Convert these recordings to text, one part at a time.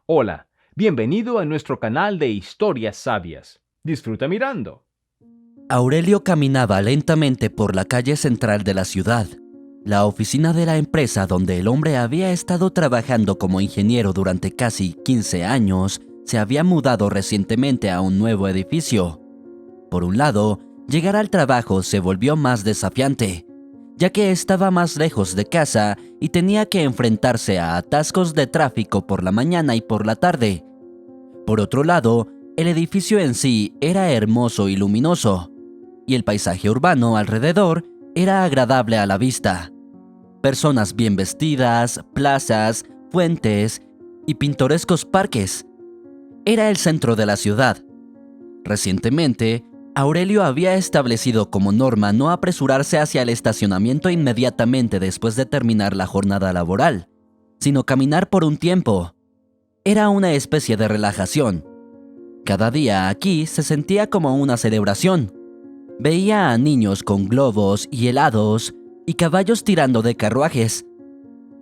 Hola, bienvenido a nuestro canal de historias sabias. Disfruta mirando. Aurelio caminaba lentamente por la calle central de la ciudad, la oficina de la empresa donde el hombre había estado trabajando como ingeniero durante casi 15 años, se había mudado recientemente a un nuevo edificio. Por un lado, llegar al trabajo se volvió más desafiante, ya que estaba más lejos de casa y tenía que enfrentarse a atascos de tráfico por la mañana y por la tarde. Por otro lado, el edificio en sí era hermoso y luminoso, y el paisaje urbano alrededor era agradable a la vista. Personas bien vestidas, plazas, fuentes y pintorescos parques. Era el centro de la ciudad. Recientemente, Aurelio había establecido como norma no apresurarse hacia el estacionamiento inmediatamente después de terminar la jornada laboral, sino caminar por un tiempo. Era una especie de relajación. Cada día aquí se sentía como una celebración. Veía a niños con globos y helados y caballos tirando de carruajes.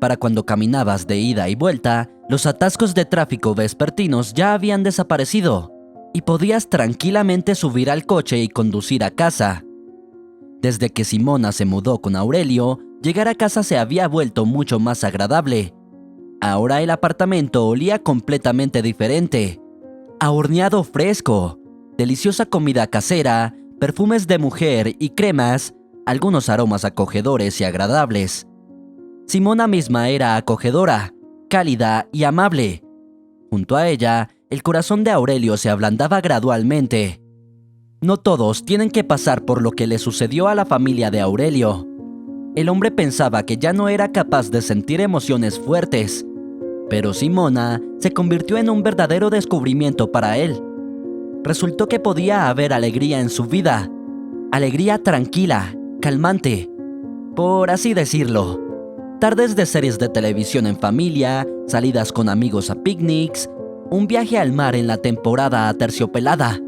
Para cuando caminabas de ida y vuelta, los atascos de tráfico vespertinos ya habían desaparecido y podías tranquilamente subir al coche y conducir a casa. Desde que Simona se mudó con Aurelio, llegar a casa se había vuelto mucho más agradable. Ahora el apartamento olía completamente diferente. A horneado fresco, deliciosa comida casera, perfumes de mujer y cremas, algunos aromas acogedores y agradables. Simona misma era acogedora, cálida y amable. Junto a ella, el corazón de Aurelio se ablandaba gradualmente. No todos tienen que pasar por lo que le sucedió a la familia de Aurelio. El hombre pensaba que ya no era capaz de sentir emociones fuertes, pero Simona se convirtió en un verdadero descubrimiento para él. Resultó que podía haber alegría en su vida, alegría tranquila, calmante, por así decirlo. Tardes de series de televisión en familia, salidas con amigos a picnics, un viaje al mar en la temporada aterciopelada.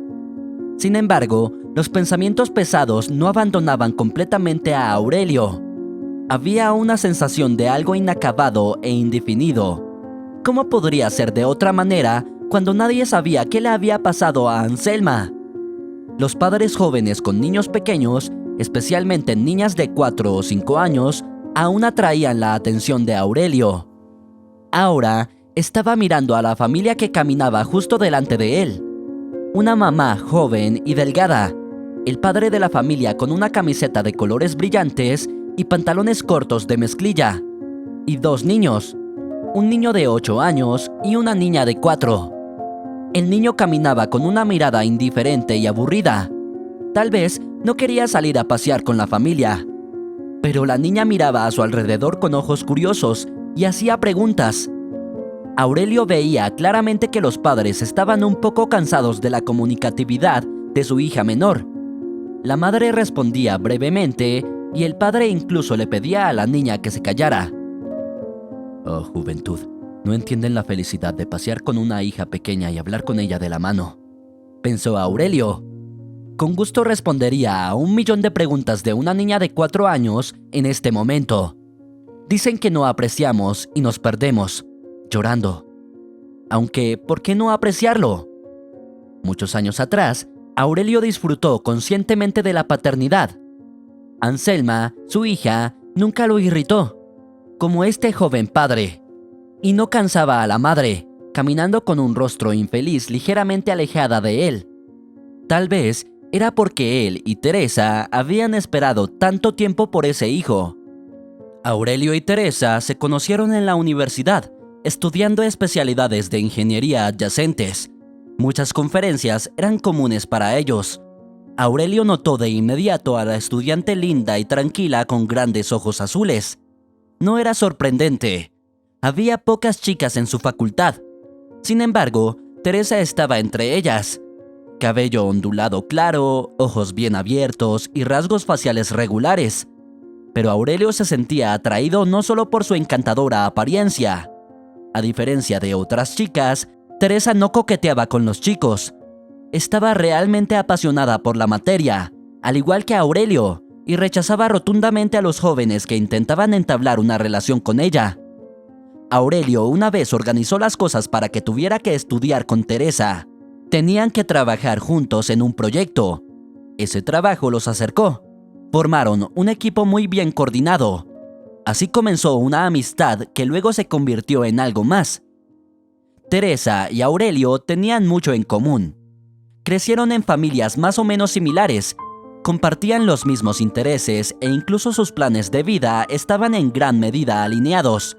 Sin embargo, los pensamientos pesados no abandonaban completamente a Aurelio. Había una sensación de algo inacabado e indefinido. ¿Cómo podría ser de otra manera cuando nadie sabía qué le había pasado a Anselma? Los padres jóvenes con niños pequeños, especialmente niñas de 4 o 5 años, aún atraían la atención de Aurelio. Ahora estaba mirando a la familia que caminaba justo delante de él. Una mamá joven y delgada, el padre de la familia con una camiseta de colores brillantes y pantalones cortos de mezclilla, y 2 niños, un niño de 8 años y una niña de 4. El niño caminaba con una mirada indiferente y aburrida. Tal vez no quería salir a pasear con la familia. Pero la niña miraba a su alrededor con ojos curiosos y hacía preguntas. Aurelio veía claramente que los padres estaban un poco cansados de la comunicatividad de su hija menor. La madre respondía brevemente y el padre incluso le pedía a la niña que se callara. Oh, juventud, no entienden la felicidad de pasear con una hija pequeña y hablar con ella de la mano, pensó Aurelio. Con gusto respondería a 1.000.000 de preguntas de una niña de 4 años en este momento. Dicen que no apreciamos y nos perdemos, llorando. Aunque, ¿por qué no apreciarlo? Muchos años atrás, Aurelio disfrutó conscientemente de la paternidad. Anselma, su hija, nunca lo irritó, como este joven padre, y no cansaba a la madre, caminando con un rostro infeliz ligeramente alejada de él. Tal vez era porque él y Teresa habían esperado tanto tiempo por ese hijo. Aurelio y Teresa se conocieron en la universidad, estudiando especialidades de ingeniería adyacentes. Muchas conferencias eran comunes para ellos. Aurelio notó de inmediato a la estudiante linda y tranquila con grandes ojos azules. No era sorprendente. Había pocas chicas en su facultad. Sin embargo, Teresa estaba entre ellas. Cabello ondulado claro, ojos bien abiertos y rasgos faciales regulares. Pero Aurelio se sentía atraído no solo por su encantadora apariencia. A diferencia de otras chicas, Teresa no coqueteaba con los chicos. Estaba realmente apasionada por la materia, al igual que Aurelio, y rechazaba rotundamente a los jóvenes que intentaban entablar una relación con ella. Aurelio una vez organizó las cosas para que tuviera que estudiar con Teresa. Tenían que trabajar juntos en un proyecto. Ese trabajo los acercó. Formaron un equipo muy bien coordinado. Así comenzó una amistad que luego se convirtió en algo más. Teresa y Aurelio tenían mucho en común. Crecieron en familias más o menos similares, compartían los mismos intereses e incluso sus planes de vida estaban en gran medida alineados.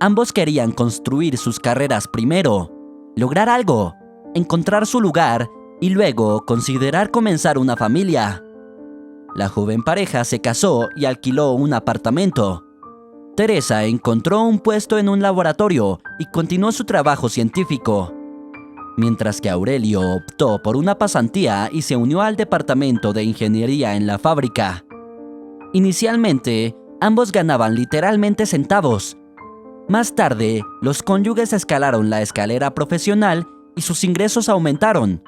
Ambos querían construir sus carreras primero, lograr algo, encontrar su lugar y luego considerar comenzar una familia. La joven pareja se casó y alquiló un apartamento. Teresa encontró un puesto en un laboratorio y continuó su trabajo científico, mientras que Aurelio optó por una pasantía y se unió al departamento de ingeniería en la fábrica. Inicialmente, ambos ganaban literalmente centavos. Más tarde, los cónyuges escalaron la escalera profesional y sus ingresos aumentaron.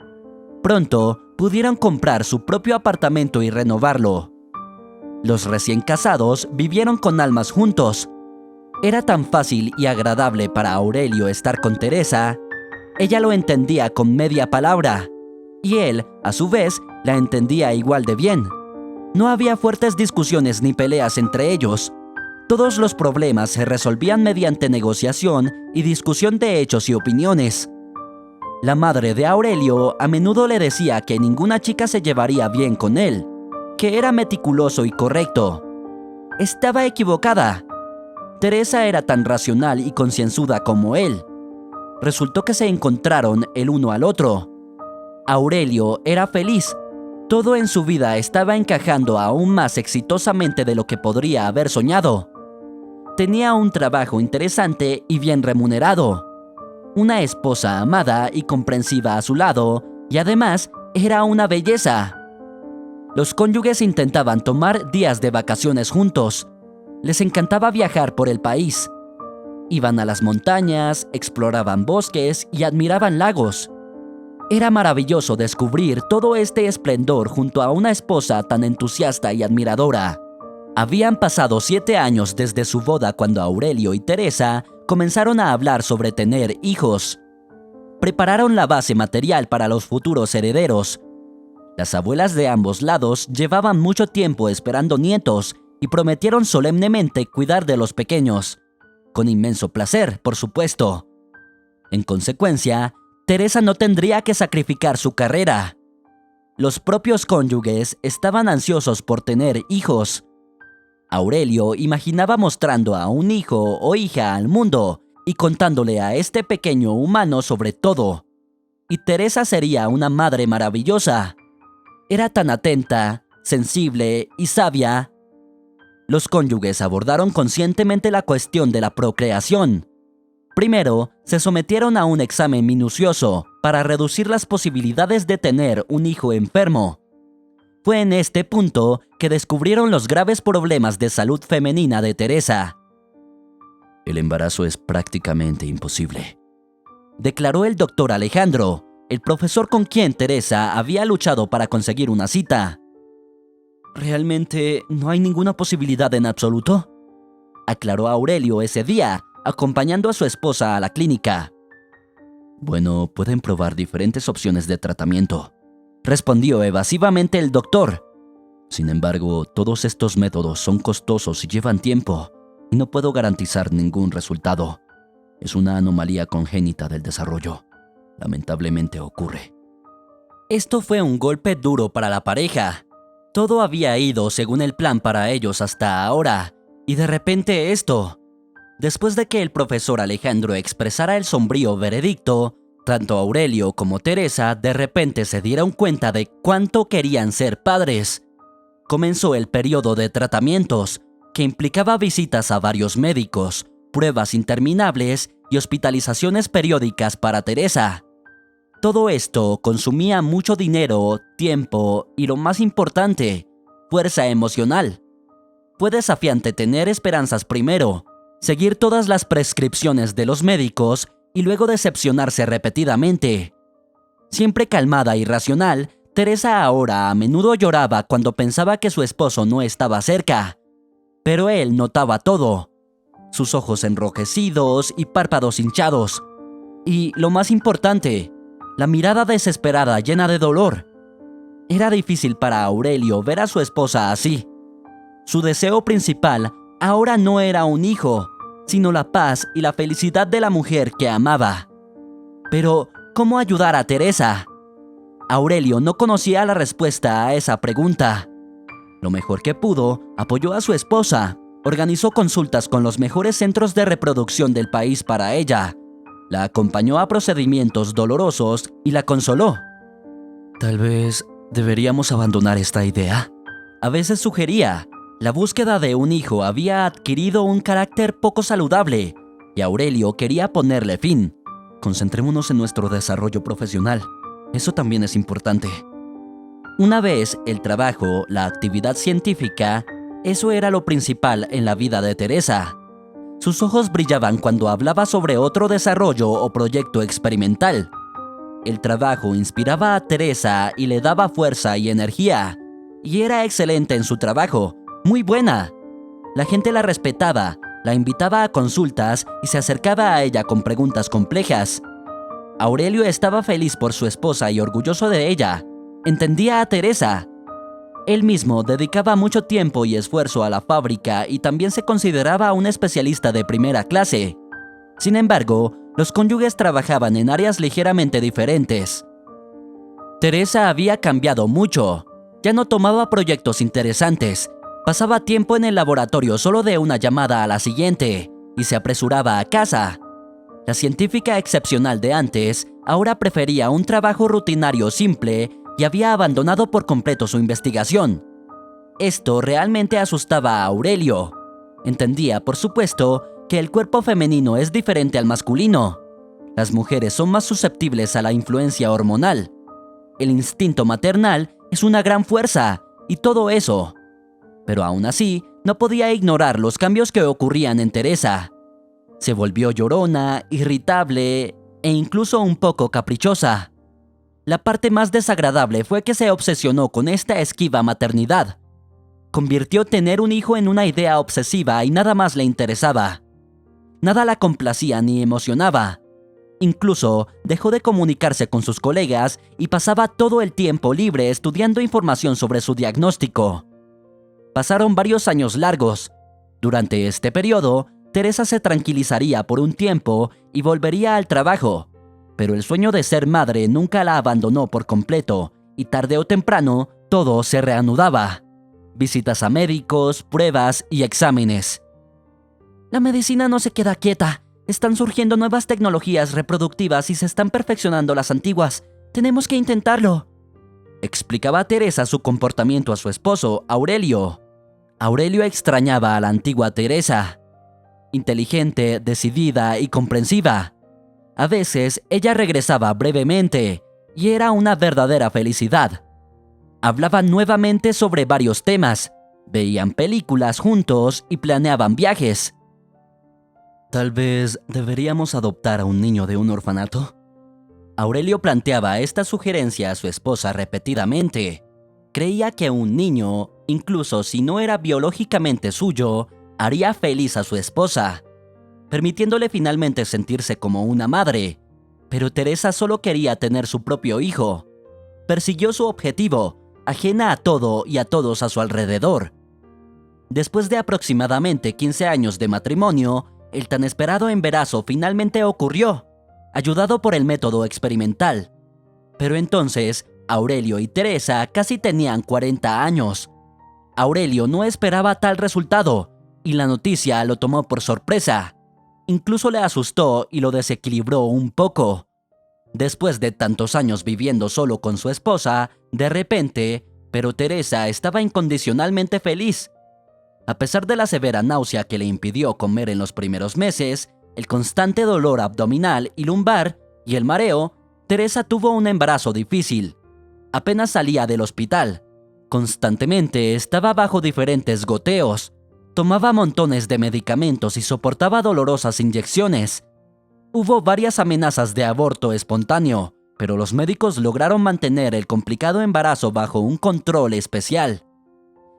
Pronto, pudieron comprar su propio apartamento y renovarlo. Los recién casados vivieron con almas juntos. Era tan fácil y agradable para Aurelio estar con Teresa. Ella lo entendía con media palabra, y él, a su vez, la entendía igual de bien. No había fuertes discusiones ni peleas entre ellos. Todos los problemas se resolvían mediante negociación y discusión de hechos y opiniones. La madre de Aurelio a menudo le decía que ninguna chica se llevaría bien con él, que era meticuloso y correcto. Estaba equivocada. Teresa era tan racional y concienzuda como él. Resultó que se encontraron el uno al otro. Aurelio era feliz. Todo en su vida estaba encajando aún más exitosamente de lo que podría haber soñado. Tenía un trabajo interesante y bien remunerado, una esposa amada y comprensiva a su lado, y además era una belleza. Los cónyuges intentaban tomar días de vacaciones juntos. Les encantaba viajar por el país. Iban a las montañas, exploraban bosques y admiraban lagos. Era maravilloso descubrir todo este esplendor junto a una esposa tan entusiasta y admiradora. Habían pasado 7 años desde su boda cuando Aurelio y Teresa comenzaron a hablar sobre tener hijos. Prepararon la base material para los futuros herederos. Las abuelas de ambos lados llevaban mucho tiempo esperando nietos y prometieron solemnemente cuidar de los pequeños. Con inmenso placer, por supuesto. En consecuencia, Teresa no tendría que sacrificar su carrera. Los propios cónyuges estaban ansiosos por tener hijos. Aurelio imaginaba mostrando a un hijo o hija al mundo y contándole a este pequeño humano sobre todo. Y Teresa sería una madre maravillosa. Era tan atenta, sensible y sabia. Los cónyuges abordaron conscientemente la cuestión de la procreación. Primero, se sometieron a un examen minucioso para reducir las posibilidades de tener un hijo enfermo. Fue en este punto que descubrieron los graves problemas de salud femenina de Teresa. El embarazo es prácticamente imposible, declaró el doctor Alejandro, el profesor con quien Teresa había luchado para conseguir una cita. ¿Realmente no hay ninguna posibilidad en absoluto?, aclaró Aurelio ese día, acompañando a su esposa a la clínica. Bueno, pueden probar diferentes opciones de tratamiento, respondió evasivamente el doctor. Sin embargo, todos estos métodos son costosos y llevan tiempo, y no puedo garantizar ningún resultado. Es una anomalía congénita del desarrollo. Lamentablemente ocurre. Esto fue un golpe duro para la pareja. Todo había ido según el plan para ellos hasta ahora, y de repente esto. Después de que el profesor Alejandro expresara el sombrío veredicto, tanto Aurelio como Teresa de repente se dieron cuenta de cuánto querían ser padres. Comenzó el periodo de tratamientos, que implicaba visitas a varios médicos, pruebas interminables y hospitalizaciones periódicas para Teresa. Todo esto consumía mucho dinero, tiempo y, lo más importante, fuerza emocional. Fue desafiante tener esperanzas primero, seguir todas las prescripciones de los médicos y luego decepcionarse repetidamente. Siempre calmada y racional, Teresa ahora a menudo lloraba cuando pensaba que su esposo no estaba cerca. Pero él notaba todo. sus ojos enrojecidos y párpados hinchados. Y, lo más importante, la mirada desesperada llena de dolor. Era difícil para Aurelio ver a su esposa así. Su deseo principal ahora no era un hijo, sino la paz y la felicidad de la mujer que amaba. Pero, ¿cómo ayudar a Teresa? Aurelio no conocía la respuesta a esa pregunta. Lo mejor que pudo, apoyó a su esposa, organizó consultas con los mejores centros de reproducción del país para ella, la acompañó a procedimientos dolorosos y la consoló. Tal vez deberíamos abandonar esta idea. A veces sugería, la búsqueda de un hijo había adquirido un carácter poco saludable y Aurelio quería ponerle fin. Concentrémonos en nuestro desarrollo profesional. Eso también es importante. Una vez, el trabajo, la actividad científica, eso era lo principal en la vida de Teresa. Sus ojos brillaban cuando hablaba sobre otro desarrollo o proyecto experimental. El trabajo inspiraba a Teresa y le daba fuerza y energía. Y era excelente en su trabajo, muy buena. La gente la respetaba, la invitaba a consultas y se acercaba a ella con preguntas complejas. Aurelio estaba feliz por su esposa y orgulloso de ella. Entendía a Teresa. Él mismo dedicaba mucho tiempo y esfuerzo a la fábrica y también se consideraba un especialista de primera clase. Sin embargo, los cónyuges trabajaban en áreas ligeramente diferentes. Teresa había cambiado mucho. Ya no tomaba proyectos interesantes. Pasaba tiempo en el laboratorio solo de una llamada a la siguiente y se apresuraba a casa. La científica excepcional de antes ahora prefería un trabajo rutinario simple y había abandonado por completo su investigación. Esto realmente asustaba a Aurelio. Entendía, por supuesto, que el cuerpo femenino es diferente al masculino. Las mujeres son más susceptibles a la influencia hormonal. El instinto maternal es una gran fuerza y todo eso. Pero aún así, no podía ignorar los cambios que ocurrían en Teresa. Se volvió llorona, irritable e incluso un poco caprichosa. La parte más desagradable fue que se obsesionó con esta esquiva maternidad. Convirtió tener un hijo en una idea obsesiva y nada más le interesaba. Nada la complacía ni emocionaba. Incluso dejó de comunicarse con sus colegas y pasaba todo el tiempo libre estudiando información sobre su diagnóstico. Pasaron varios años largos. Durante este periodo, Teresa se tranquilizaría por un tiempo y volvería al trabajo. Pero el sueño de ser madre nunca la abandonó por completo y tarde o temprano todo se reanudaba. Visitas a médicos, pruebas y exámenes. La medicina no se queda quieta. Están surgiendo nuevas tecnologías reproductivas y se están perfeccionando las antiguas. Tenemos que intentarlo, explicaba Teresa su comportamiento a su esposo, Aurelio. Aurelio extrañaba a la antigua Teresa. Inteligente, decidida y comprensiva. A veces ella regresaba brevemente y era una verdadera felicidad. Hablaban nuevamente sobre varios temas, veían películas juntos y planeaban viajes. Tal vez deberíamos adoptar a un niño de un orfanato. Aurelio planteaba esta sugerencia a su esposa repetidamente. Creía que un niño, incluso si no era biológicamente suyo, haría feliz a su esposa, permitiéndole finalmente sentirse como una madre. Pero Teresa solo quería tener su propio hijo. Persiguió su objetivo, ajena a todo y a todos a su alrededor. Después de aproximadamente 15 años de matrimonio, el tan esperado embarazo finalmente ocurrió, ayudado por el método experimental. Pero entonces, Aurelio y Teresa casi tenían 40 años. Aurelio no esperaba tal resultado, y la noticia lo tomó por sorpresa. Incluso le asustó y lo desequilibró un poco. Después de tantos años viviendo solo con su esposa, de repente, pero Teresa estaba incondicionalmente feliz. A pesar de la severa náusea que le impidió comer en los primeros meses, el constante dolor abdominal y lumbar y el mareo, Teresa tuvo un embarazo difícil. Apenas salía del hospital. Constantemente estaba bajo diferentes goteos. Tomaba montones de medicamentos y soportaba dolorosas inyecciones. Hubo varias amenazas de aborto espontáneo, pero los médicos lograron mantener el complicado embarazo bajo un control especial.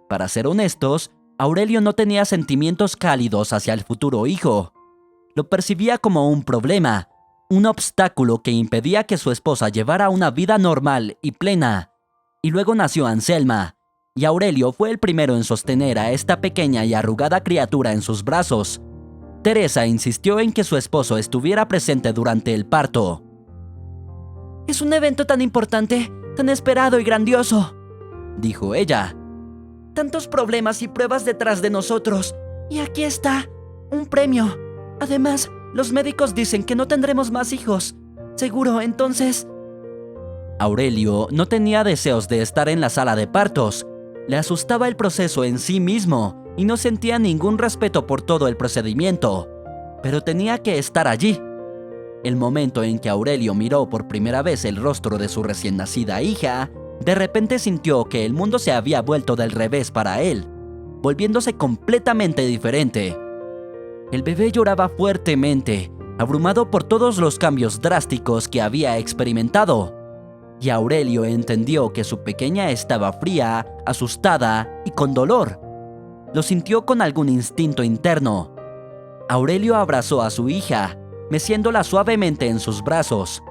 Para ser honestos, Aurelio no tenía sentimientos cálidos hacia el futuro hijo. Lo percibía como un problema, un obstáculo que impedía que su esposa llevara una vida normal y plena. Y luego nació Anselma, y Aurelio fue el primero en sostener a esta pequeña y arrugada criatura en sus brazos. Teresa insistió en que su esposo estuviera presente durante el parto. «Es un evento tan importante, tan esperado y grandioso», dijo ella. «Tantos problemas y pruebas detrás de nosotros, y aquí está, un premio. Además, los médicos dicen que no tendremos más hijos. Seguro, entonces...» Aurelio no tenía deseos de estar en la sala de partos. Le asustaba el proceso en sí mismo y no sentía ningún respeto por todo el procedimiento. Pero tenía que estar allí. El momento en que Aurelio miró por primera vez el rostro de su recién nacida hija, de repente sintió que el mundo se había vuelto del revés para él, volviéndose completamente diferente. El bebé lloraba fuertemente, abrumado por todos los cambios drásticos que había experimentado. Y Aurelio entendió que su pequeña estaba fría, asustada y con dolor. Lo sintió con algún instinto interno. Aurelio abrazó a su hija, meciéndola suavemente en sus brazos.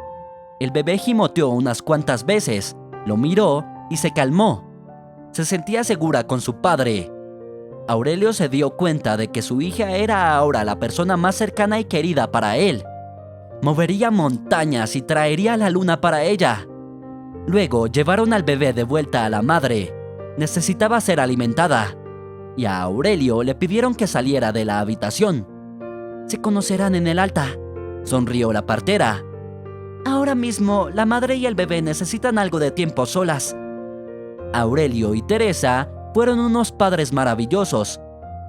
El bebé gimoteó unas cuantas veces, lo miró y se calmó. Se sentía segura con su padre. Aurelio se dio cuenta de que su hija era ahora la persona más cercana y querida para él. Movería montañas y traería la luna para ella. Luego llevaron al bebé de vuelta a la madre. Necesitaba ser alimentada. Y a Aurelio le pidieron que saliera de la habitación. «Se conocerán en el altar», sonrió la partera. «Ahora mismo la madre y el bebé necesitan algo de tiempo solas». Aurelio y Teresa fueron unos padres maravillosos.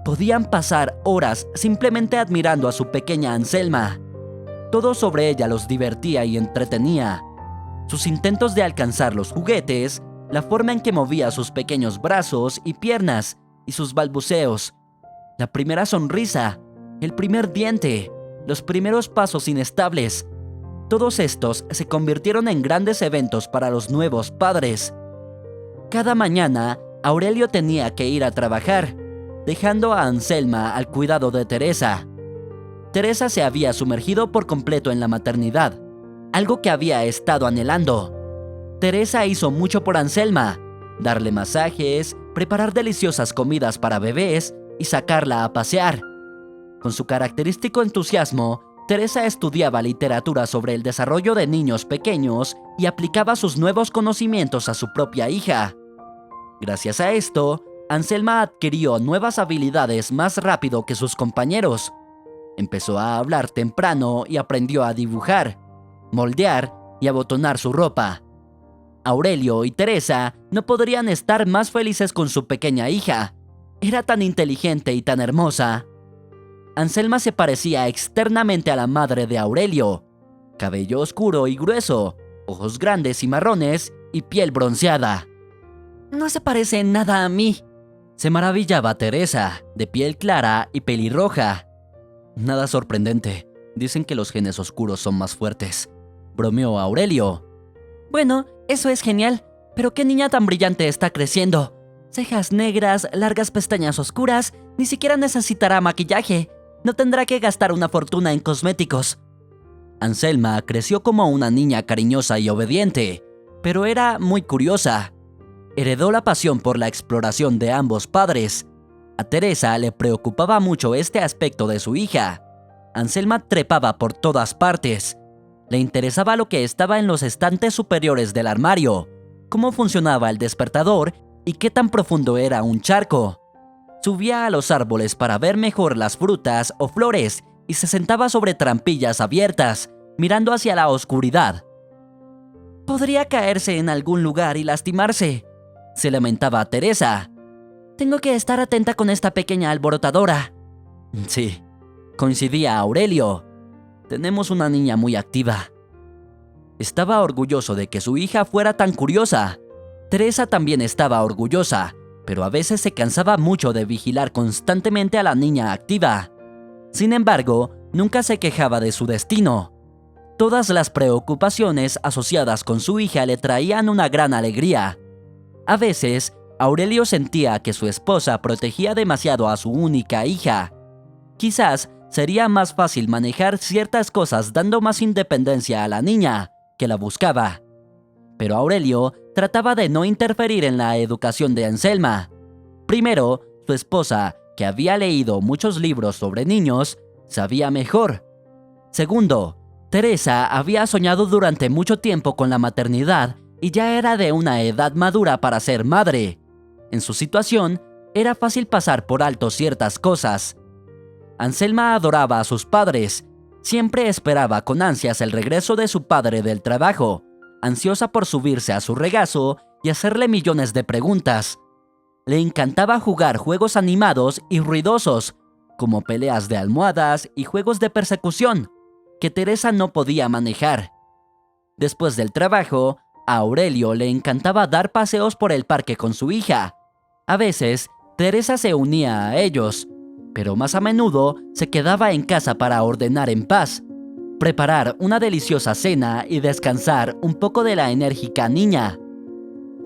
Podían pasar horas simplemente admirando a su pequeña Anselma. Todo sobre ella los divertía y entretenía. Sus intentos de alcanzar los juguetes, la forma en que movía sus pequeños brazos y piernas, y sus balbuceos. La primera sonrisa, el primer diente, los primeros pasos inestables. Todos estos se convirtieron en grandes eventos para los nuevos padres. Cada mañana, Aurelio tenía que ir a trabajar, dejando a Anselma al cuidado de Teresa. Teresa se había sumergido por completo en la maternidad, algo que había estado anhelando. Teresa hizo mucho por Anselma, darle masajes, preparar deliciosas comidas para bebés y sacarla a pasear. Con su característico entusiasmo, Teresa estudiaba literatura sobre el desarrollo de niños pequeños y aplicaba sus nuevos conocimientos a su propia hija. Gracias a esto, Anselma adquirió nuevas habilidades más rápido que sus compañeros. Empezó a hablar temprano y aprendió a dibujar, moldear y abotonar su ropa. Aurelio y Teresa no podrían estar más felices con su pequeña hija. Era tan inteligente y tan hermosa. Anselma se parecía externamente a la madre de Aurelio. Cabello oscuro y grueso, ojos grandes y marrones y piel bronceada. «No se parece en nada a mí», se maravillaba Teresa, de piel clara y pelirroja. «Nada sorprendente. Dicen que los genes oscuros son más fuertes», bromeó Aurelio. «Bueno, eso es genial, pero qué niña tan brillante está creciendo. Cejas negras, largas pestañas oscuras, ni siquiera necesitará maquillaje. No tendrá que gastar una fortuna en cosméticos». Anselma creció como una niña cariñosa y obediente, pero era muy curiosa. Heredó la pasión por la exploración de ambos padres. A Teresa le preocupaba mucho este aspecto de su hija. Anselma trepaba por todas partes. Le interesaba lo que estaba en los estantes superiores del armario, cómo funcionaba el despertador y qué tan profundo era un charco. Subía a los árboles para ver mejor las frutas o flores y se sentaba sobre trampillas abiertas, mirando hacia la oscuridad. «Podría caerse en algún lugar y lastimarse», se lamentaba Teresa. «Tengo que estar atenta con esta pequeña alborotadora». «Sí», coincidía Aurelio. «Tenemos una niña muy activa». Estaba orgulloso de que su hija fuera tan curiosa. Teresa también estaba orgullosa, pero a veces se cansaba mucho de vigilar constantemente a la niña activa. Sin embargo, nunca se quejaba de su destino. Todas las preocupaciones asociadas con su hija le traían una gran alegría. A veces, Aurelio sentía que su esposa protegía demasiado a su única hija. Quizás sería más fácil manejar ciertas cosas dando más independencia a la niña, que la buscaba. Pero Aurelio trataba de no interferir en la educación de Anselma. Primero, su esposa, que había leído muchos libros sobre niños, sabía mejor. Segundo, Teresa había soñado durante mucho tiempo con la maternidad y ya era de una edad madura para ser madre. En su situación, era fácil pasar por alto ciertas cosas. Anselma adoraba a sus padres. Siempre esperaba con ansias el regreso de su padre del trabajo, ansiosa por subirse a su regazo y hacerle millones de preguntas. Le encantaba jugar juegos animados y ruidosos, como peleas de almohadas y juegos de persecución, que Teresa no podía manejar. Después del trabajo, a Aurelio le encantaba dar paseos por el parque con su hija. A veces, Teresa se unía a ellos, pero más a menudo se quedaba en casa para ordenar en paz, preparar una deliciosa cena y descansar un poco de la enérgica niña.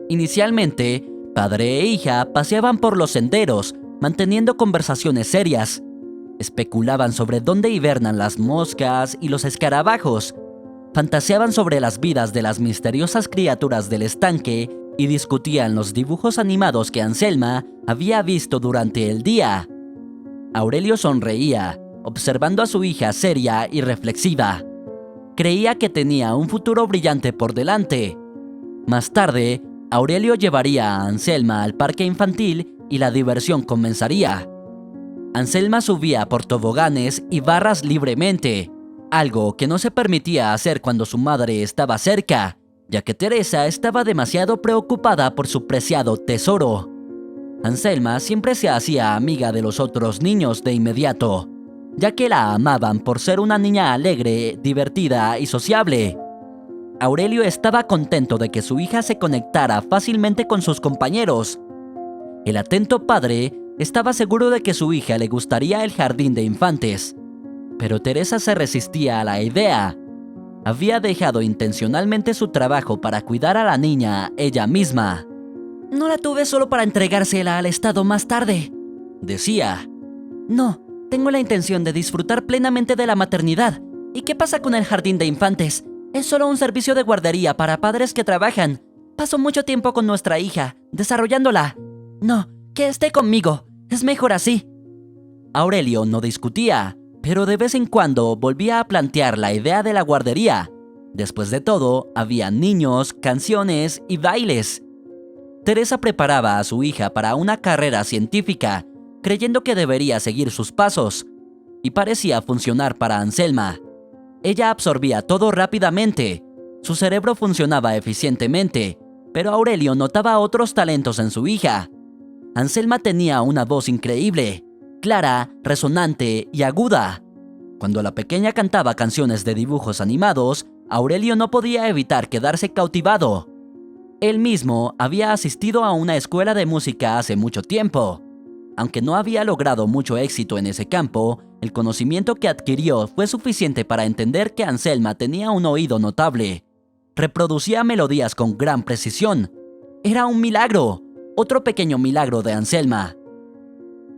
Inicialmente, padre e hija paseaban por los senderos, manteniendo conversaciones serias. Especulaban sobre dónde hibernan las moscas y los escarabajos. Fantaseaban sobre las vidas de las misteriosas criaturas del estanque y discutían los dibujos animados que Anselma había visto durante el día. Aurelio sonreía, observando a su hija seria y reflexiva. Creía que tenía un futuro brillante por delante. Más tarde, Aurelio llevaría a Anselma al parque infantil y la diversión comenzaría. Anselma subía por toboganes y barras libremente, algo que no se permitía hacer cuando su madre estaba cerca, ya que Teresa estaba demasiado preocupada por su preciado tesoro. Anselma siempre se hacía amiga de los otros niños de inmediato, ya que la amaban por ser una niña alegre, divertida y sociable. Aurelio estaba contento de que su hija se conectara fácilmente con sus compañeros. El atento padre estaba seguro de que su hija le gustaría el jardín de infantes, pero Teresa se resistía a la idea. Había dejado intencionalmente su trabajo para cuidar a la niña ella misma. «No la tuve solo para entregársela al Estado más tarde», decía. «No, tengo la intención de disfrutar plenamente de la maternidad. ¿Y qué pasa con el jardín de infantes? Es solo un servicio de guardería para padres que trabajan. Paso mucho tiempo con nuestra hija, desarrollándola. No, que esté conmigo. Es mejor así». Aurelio no discutía, pero de vez en cuando volvía a plantear la idea de la guardería. Después de todo, había niños, canciones y bailes. Teresa preparaba a su hija para una carrera científica, creyendo que debería seguir sus pasos, y parecía funcionar para Anselma. Ella absorbía todo rápidamente, su cerebro funcionaba eficientemente, pero Aurelio notaba otros talentos en su hija. Anselma tenía una voz increíble, clara, resonante y aguda. Cuando la pequeña cantaba canciones de dibujos animados, Aurelio no podía evitar quedarse cautivado. Él mismo había asistido a una escuela de música hace mucho tiempo. Aunque no había logrado mucho éxito en ese campo, el conocimiento que adquirió fue suficiente para entender que Anselma tenía un oído notable. Reproducía melodías con gran precisión. Era un milagro, otro pequeño milagro de Anselma.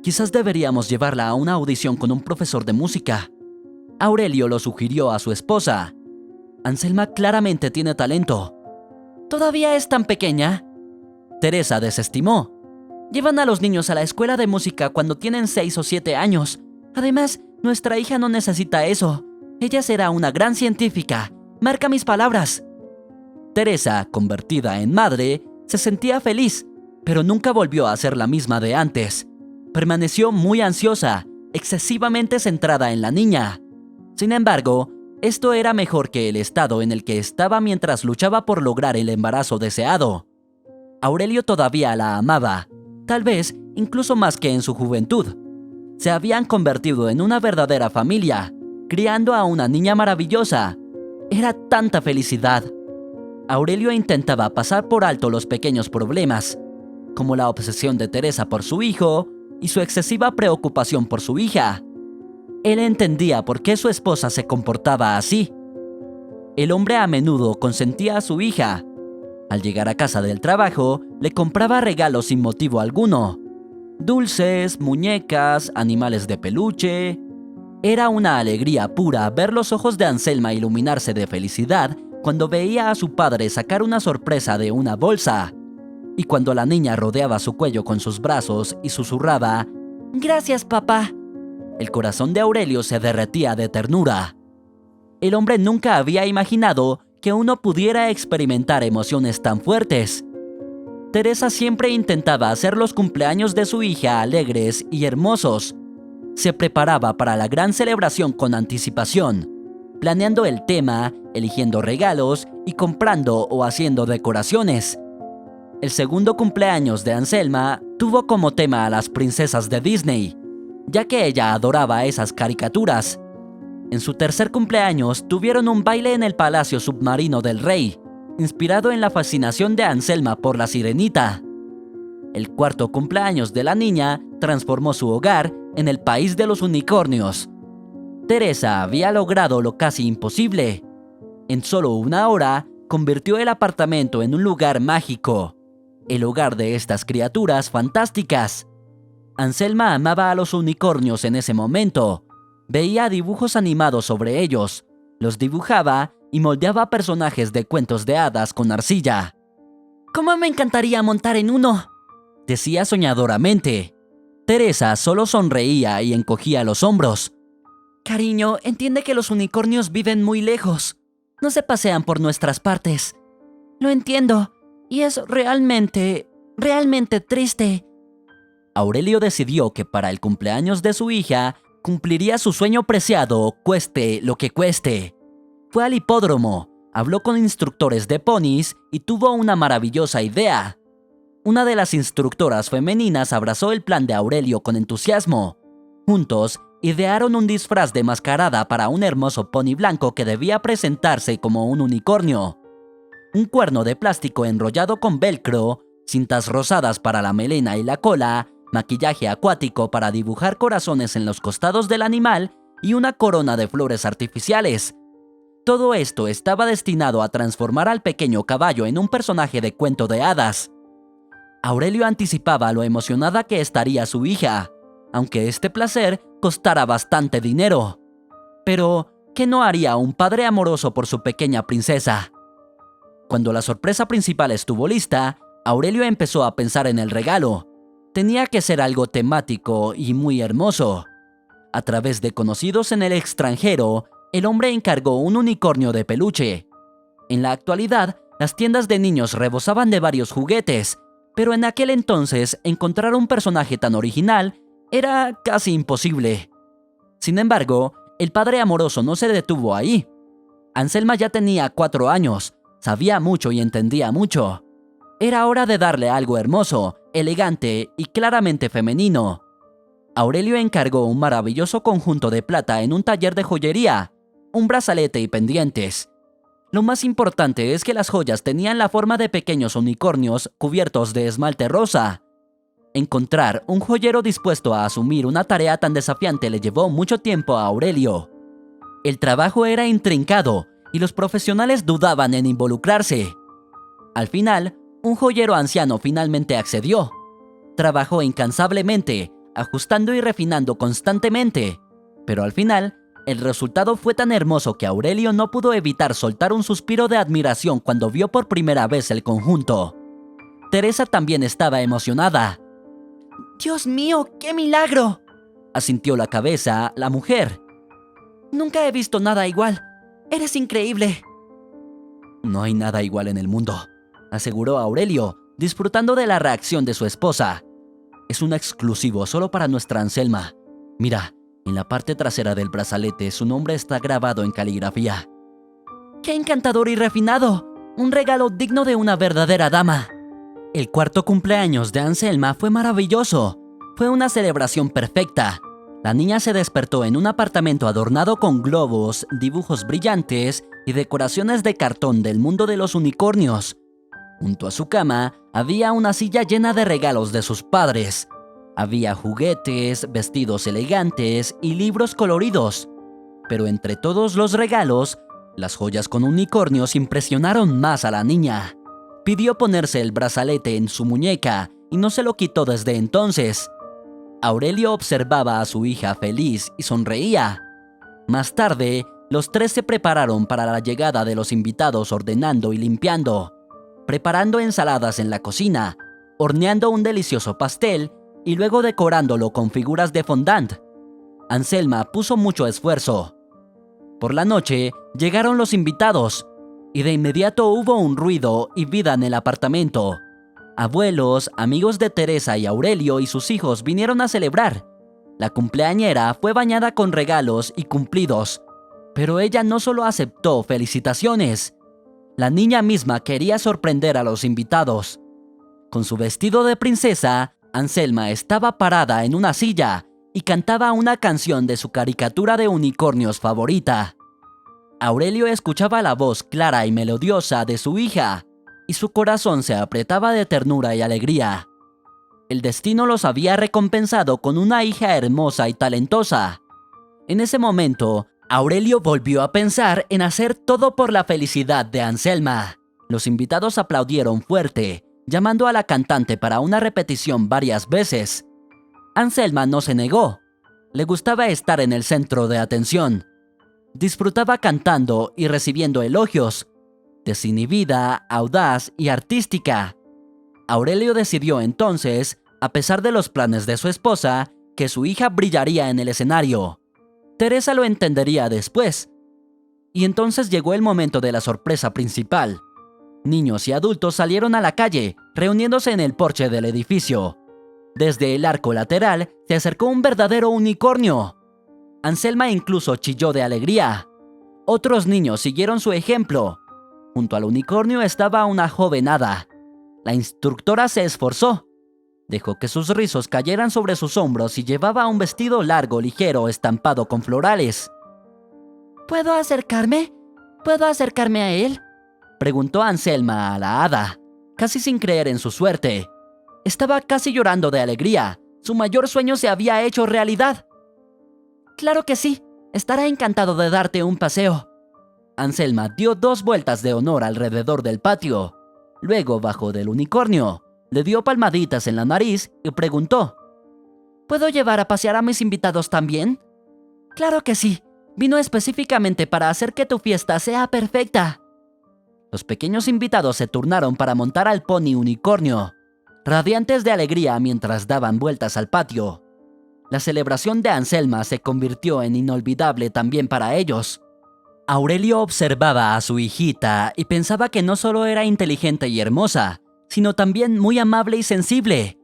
«Quizás deberíamos llevarla a una audición con un profesor de música», Aurelio lo sugirió a su esposa. «Anselma claramente tiene talento». «¿Todavía es tan pequeña?», Teresa desestimó. «Llevan a los niños a la escuela de música cuando tienen 6 o 7 años. Además, nuestra hija no necesita eso. Ella será una gran científica. Marca mis palabras». Teresa, convertida en madre, se sentía feliz, pero nunca volvió a ser la misma de antes. Permaneció muy ansiosa, excesivamente centrada en la niña. Sin embargo, esto era mejor que el estado en el que estaba mientras luchaba por lograr el embarazo deseado. Aurelio todavía la amaba, tal vez incluso más que en su juventud. Se habían convertido en una verdadera familia, criando a una niña maravillosa. Era tanta felicidad. Aurelio intentaba pasar por alto los pequeños problemas, como la obsesión de Teresa por su hijo y su excesiva preocupación por su hija. Él entendía por qué su esposa se comportaba así. El hombre a menudo consentía a su hija. Al llegar a casa del trabajo, le compraba regalos sin motivo alguno. Dulces, muñecas, animales de peluche. Era una alegría pura ver los ojos de Anselma iluminarse de felicidad cuando veía a su padre sacar una sorpresa de una bolsa. Y cuando la niña rodeaba su cuello con sus brazos y susurraba, «Gracias, papá», el corazón de Aurelio se derretía de ternura. El hombre nunca había imaginado que uno pudiera experimentar emociones tan fuertes. Teresa siempre intentaba hacer los cumpleaños de su hija alegres y hermosos. Se preparaba para la gran celebración con anticipación, planeando el tema, eligiendo regalos y comprando o haciendo decoraciones. El segundo cumpleaños de Anselma tuvo como tema a las princesas de Disney, ya que ella adoraba esas caricaturas. En su tercer cumpleaños tuvieron un baile en el Palacio Submarino del Rey, inspirado en la fascinación de Anselma por la Sirenita. El cuarto cumpleaños de la niña transformó su hogar en el país de los unicornios. Teresa había logrado lo casi imposible. En solo una hora, convirtió el apartamento en un lugar mágico, el hogar de estas criaturas fantásticas. Anselma amaba a los unicornios en ese momento. Veía dibujos animados sobre ellos, los dibujaba y moldeaba personajes de cuentos de hadas con arcilla. «¿Cómo me encantaría montar en uno?», decía soñadoramente. Teresa solo sonreía y encogía los hombros. «Cariño, entiende que los unicornios viven muy lejos. No se pasean por nuestras partes». «Lo entiendo, y es realmente triste». Aurelio decidió que para el cumpleaños de su hija cumpliría su sueño preciado, cueste lo que cueste. Fue al hipódromo, habló con instructores de ponis y tuvo una maravillosa idea. Una de las instructoras femeninas abrazó el plan de Aurelio con entusiasmo. Juntos, idearon un disfraz de mascarada para un hermoso pony blanco que debía presentarse como un unicornio. Un cuerno de plástico enrollado con velcro, cintas rosadas para la melena y la cola, maquillaje acuático para dibujar corazones en los costados del animal y una corona de flores artificiales. Todo esto estaba destinado a transformar al pequeño caballo en un personaje de cuento de hadas. Aurelio anticipaba lo emocionada que estaría su hija, aunque este placer costara bastante dinero. Pero, ¿qué no haría un padre amoroso por su pequeña princesa? Cuando la sorpresa principal estuvo lista, Aurelio empezó a pensar en el regalo. Tenía que ser algo temático y muy hermoso. A través de conocidos en el extranjero, el hombre encargó un unicornio de peluche. En la actualidad, las tiendas de niños rebosaban de varios juguetes, pero en aquel entonces encontrar un personaje tan original era casi imposible. Sin embargo, el padre amoroso no se detuvo ahí. Anselma ya tenía 4 años, sabía mucho y entendía mucho. Era hora de darle algo hermoso, elegante y claramente femenino. Aurelio encargó un maravilloso conjunto de plata en un taller de joyería, un brazalete y pendientes. Lo más importante es que las joyas tenían la forma de pequeños unicornios cubiertos de esmalte rosa. Encontrar un joyero dispuesto a asumir una tarea tan desafiante le llevó mucho tiempo a Aurelio. El trabajo era intrincado y los profesionales dudaban en involucrarse. Al final, un joyero anciano finalmente accedió. Trabajó incansablemente, ajustando y refinando constantemente, pero al final, el resultado fue tan hermoso que Aurelio no pudo evitar soltar un suspiro de admiración cuando vio por primera vez el conjunto. Teresa también estaba emocionada. «¡Dios mío, qué milagro!», asintió la cabeza la mujer. «Nunca he visto nada igual. Eres increíble». «No hay nada igual en el mundo», aseguró Aurelio, disfrutando de la reacción de su esposa. «Es un exclusivo solo para nuestra Anselma. Mira, en la parte trasera del brazalete su nombre está grabado en caligrafía». «¡Qué encantador y refinado! Un regalo digno de una verdadera dama». El cuarto cumpleaños de Anselma fue maravilloso. Fue una celebración perfecta. La niña se despertó en un apartamento adornado con globos, dibujos brillantes y decoraciones de cartón del mundo de los unicornios. Junto a su cama había una silla llena de regalos de sus padres. Había juguetes, vestidos elegantes y libros coloridos. Pero entre todos los regalos, las joyas con unicornios impresionaron más a la niña. Pidió ponerse el brazalete en su muñeca y no se lo quitó desde entonces. Aurelio observaba a su hija feliz y sonreía. Más tarde, los tres se prepararon para la llegada de los invitados ordenando y limpiando, preparando ensaladas en la cocina, horneando un delicioso pastel y luego decorándolo con figuras de fondant. Anselma puso mucho esfuerzo. Por la noche, llegaron los invitados y de inmediato hubo un ruido y vida en el apartamento. Abuelos, amigos de Teresa y Aurelio y sus hijos vinieron a celebrar. La cumpleañera fue bañada con regalos y cumplidos, pero ella no solo aceptó felicitaciones. La niña misma quería sorprender a los invitados. Con su vestido de princesa, Anselma estaba parada en una silla y cantaba una canción de su caricatura de unicornios favorita. Aurelio escuchaba la voz clara y melodiosa de su hija, y su corazón se apretaba de ternura y alegría. El destino los había recompensado con una hija hermosa y talentosa. En ese momento, Aurelio volvió a pensar en hacer todo por la felicidad de Anselma. Los invitados aplaudieron fuerte, llamando a la cantante para una repetición varias veces. Anselma no se negó. Le gustaba estar en el centro de atención. Disfrutaba cantando y recibiendo elogios. Desinhibida, audaz y artística. Aurelio decidió entonces, a pesar de los planes de su esposa, que su hija brillaría en el escenario. Teresa lo entendería después. Y entonces llegó el momento de la sorpresa principal. Niños y adultos salieron a la calle, reuniéndose en el porche del edificio. Desde el arco lateral se acercó un verdadero unicornio. Anselma incluso chilló de alegría. Otros niños siguieron su ejemplo. Junto al unicornio estaba una joven hada. La instructora se esforzó. Dejó que sus rizos cayeran sobre sus hombros y llevaba un vestido largo, ligero, estampado con florales. ¿Puedo acercarme? ¿Puedo acercarme a él?, preguntó Anselma a la hada, casi sin creer en su suerte. Estaba casi llorando de alegría. Su mayor sueño se había hecho realidad. Claro que sí. Estará encantado de darte un paseo. Anselma dio 2 vueltas de honor alrededor del patio. Luego bajó del unicornio, le dio palmaditas en la nariz y preguntó: ¿Puedo llevar a pasear a mis invitados también? Claro que sí. Vino específicamente para hacer que tu fiesta sea perfecta. Los pequeños invitados se turnaron para montar al pony unicornio, radiantes de alegría mientras daban vueltas al patio. La celebración de Anselma se convirtió en inolvidable también para ellos. Aurelio observaba a su hijita y pensaba que no solo era inteligente y hermosa, sino también muy amable y sensible.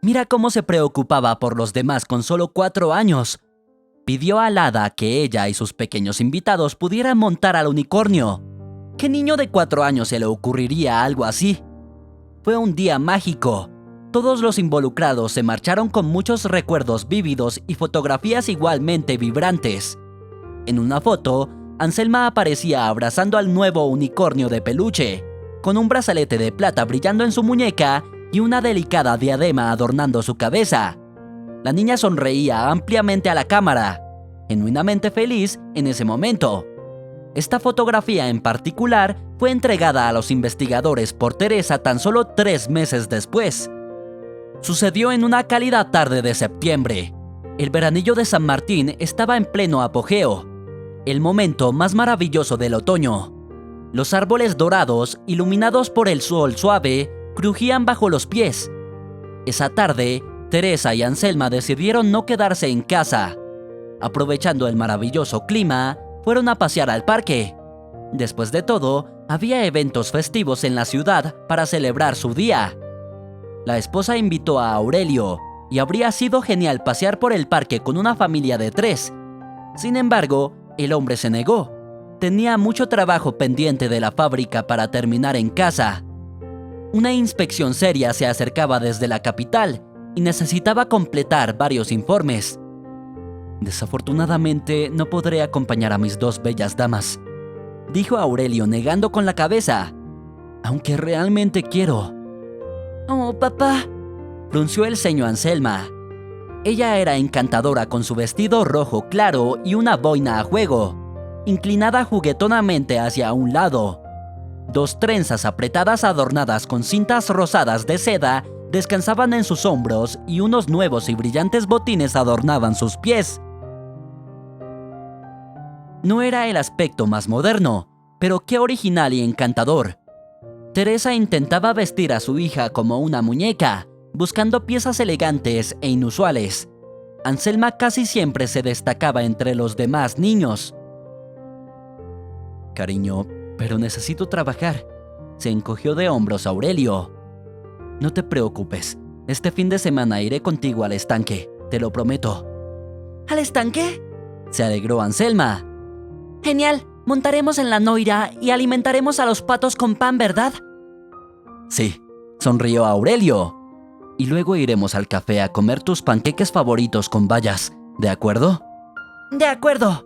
Mira cómo se preocupaba por los demás con solo 4 años. Pidió al hada que ella y sus pequeños invitados pudieran montar al unicornio. ¿Qué niño de 4 años se le ocurriría algo así? Fue un día mágico. Todos los involucrados se marcharon con muchos recuerdos vívidos y fotografías igualmente vibrantes. En una foto, Anselma aparecía abrazando al nuevo unicornio de peluche, con un brazalete de plata brillando en su muñeca y una delicada diadema adornando su cabeza. La niña sonreía ampliamente a la cámara, genuinamente feliz en ese momento. Esta fotografía en particular fue entregada a los investigadores por Teresa tan solo 3 meses después. Sucedió en una cálida tarde de septiembre. El veranillo de San Martín estaba en pleno apogeo, el momento más maravilloso del otoño. Los árboles dorados, iluminados por el sol suave, crujían bajo los pies. Esa tarde, Teresa y Anselma decidieron no quedarse en casa. Aprovechando el maravilloso clima, fueron a pasear al parque. Después de todo, había eventos festivos en la ciudad para celebrar su día. La esposa invitó a Aurelio, y habría sido genial pasear por el parque con una familia de 3. Sin embargo, el hombre se negó. Tenía mucho trabajo pendiente de la fábrica para terminar en casa. Una inspección seria se acercaba desde la capital y necesitaba completar varios informes. Desafortunadamente, no podré acompañar a mis 2 bellas damas, dijo Aurelio negando con la cabeza. Aunque realmente quiero. Oh, papá, frunció el ceño Anselma. Ella era encantadora con su vestido rojo claro y una boina a juego, inclinada juguetonamente hacia un lado. Dos trenzas apretadas adornadas con cintas rosadas de seda descansaban en sus hombros y unos nuevos y brillantes botines adornaban sus pies. No era el aspecto más moderno, pero qué original y encantador. Teresa intentaba vestir a su hija como una muñeca, buscando piezas elegantes e inusuales. Anselma casi siempre se destacaba entre los demás niños. Cariño, pero necesito trabajar. Se encogió de hombros Aurelio. No te preocupes, este fin de semana iré contigo al estanque, te lo prometo. ¿Al estanque? Se alegró Anselma. Genial, montaremos en la noira y alimentaremos a los patos con pan, ¿verdad? Sí, sonrió Aurelio. Y luego iremos al café a comer tus panqueques favoritos con bayas, ¿de acuerdo? De acuerdo.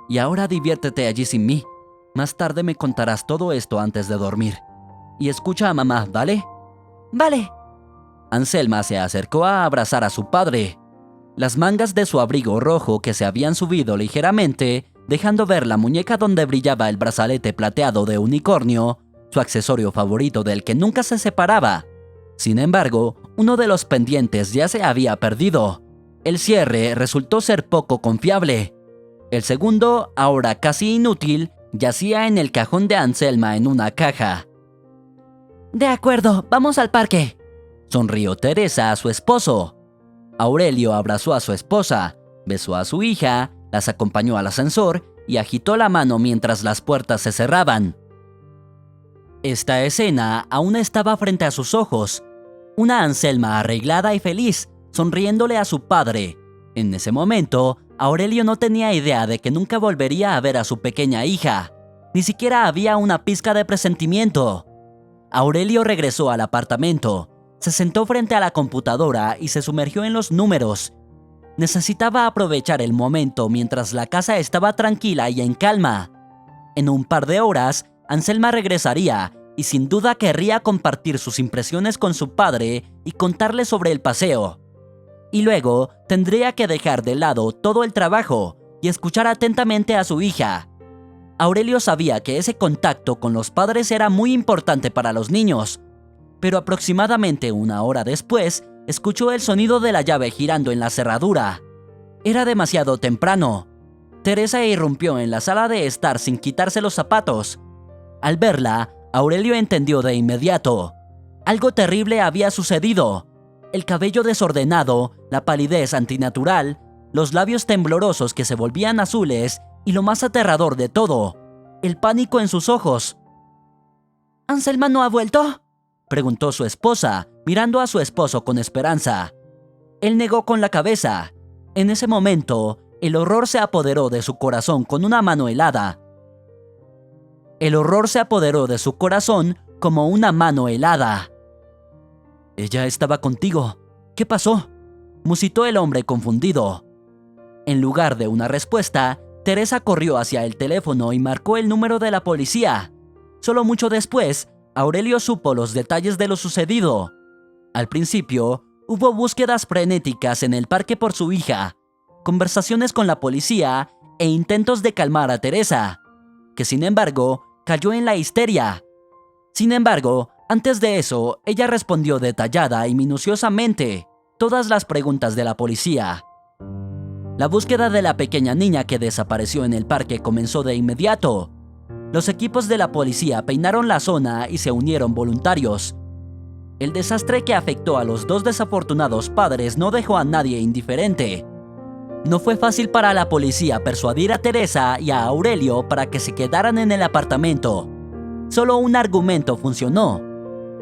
Y ahora diviértete allí sin mí. Más tarde me contarás todo esto antes de dormir. Y escucha a mamá, ¿vale? Vale. Anselma se acercó a abrazar a su padre. Las mangas de su abrigo rojo que se habían subido ligeramente, dejando ver la muñeca donde brillaba el brazalete plateado de unicornio, su accesorio favorito del que nunca se separaba. Sin embargo, uno de los pendientes ya se había perdido. El cierre resultó ser poco confiable. El segundo, ahora casi inútil, yacía en el cajón de Anselma en una caja. De acuerdo, vamos al parque. Sonrió Teresa a su esposo. Aurelio abrazó a su esposa, besó a su hija, las acompañó al ascensor y agitó la mano mientras las puertas se cerraban. Esta escena aún estaba frente a sus ojos. Una Anselma arreglada y feliz, sonriéndole a su padre. En ese momento, Aurelio no tenía idea de que nunca volvería a ver a su pequeña hija. Ni siquiera había una pizca de presentimiento. Aurelio regresó al apartamento, se sentó frente a la computadora y se sumergió en los números. Necesitaba aprovechar el momento mientras la casa estaba tranquila y en calma. En un par de horas, Anselma regresaría y sin duda querría compartir sus impresiones con su padre y contarle sobre el paseo. Y luego tendría que dejar de lado todo el trabajo y escuchar atentamente a su hija. Aurelio sabía que ese contacto con los padres era muy importante para los niños, pero aproximadamente una hora después, escuchó el sonido de la llave girando en la cerradura. Era demasiado temprano. Teresa irrumpió en la sala de estar sin quitarse los zapatos. Al verla, Aurelio entendió de inmediato. Algo terrible había sucedido. El cabello desordenado, la palidez antinatural, los labios temblorosos que se volvían azules y lo más aterrador de todo, el pánico en sus ojos. ¿Anselma no ha vuelto?, preguntó su esposa, mirando a su esposo con esperanza. Él negó con la cabeza. En ese momento, el horror se apoderó de su corazón con una mano helada. El horror se apoderó de su corazón como una mano helada. «Ella estaba contigo. ¿Qué pasó?», musitó el hombre confundido. En lugar de una respuesta, Teresa corrió hacia el teléfono y marcó el número de la policía. Solo mucho después, Aurelio supo los detalles de lo sucedido. Al principio, hubo búsquedas frenéticas en el parque por su hija, conversaciones con la policía e intentos de calmar a Teresa, que sin embargo, cayó en la histeria. Sin embargo, antes de eso, ella respondió detallada y minuciosamente todas las preguntas de la policía. La búsqueda de la pequeña niña que desapareció en el parque comenzó de inmediato. Los equipos de la policía peinaron la zona y se unieron voluntarios. El desastre que afectó a los dos desafortunados padres no dejó a nadie indiferente. No fue fácil para la policía persuadir a Teresa y a Aurelio para que se quedaran en el apartamento. Solo un argumento funcionó.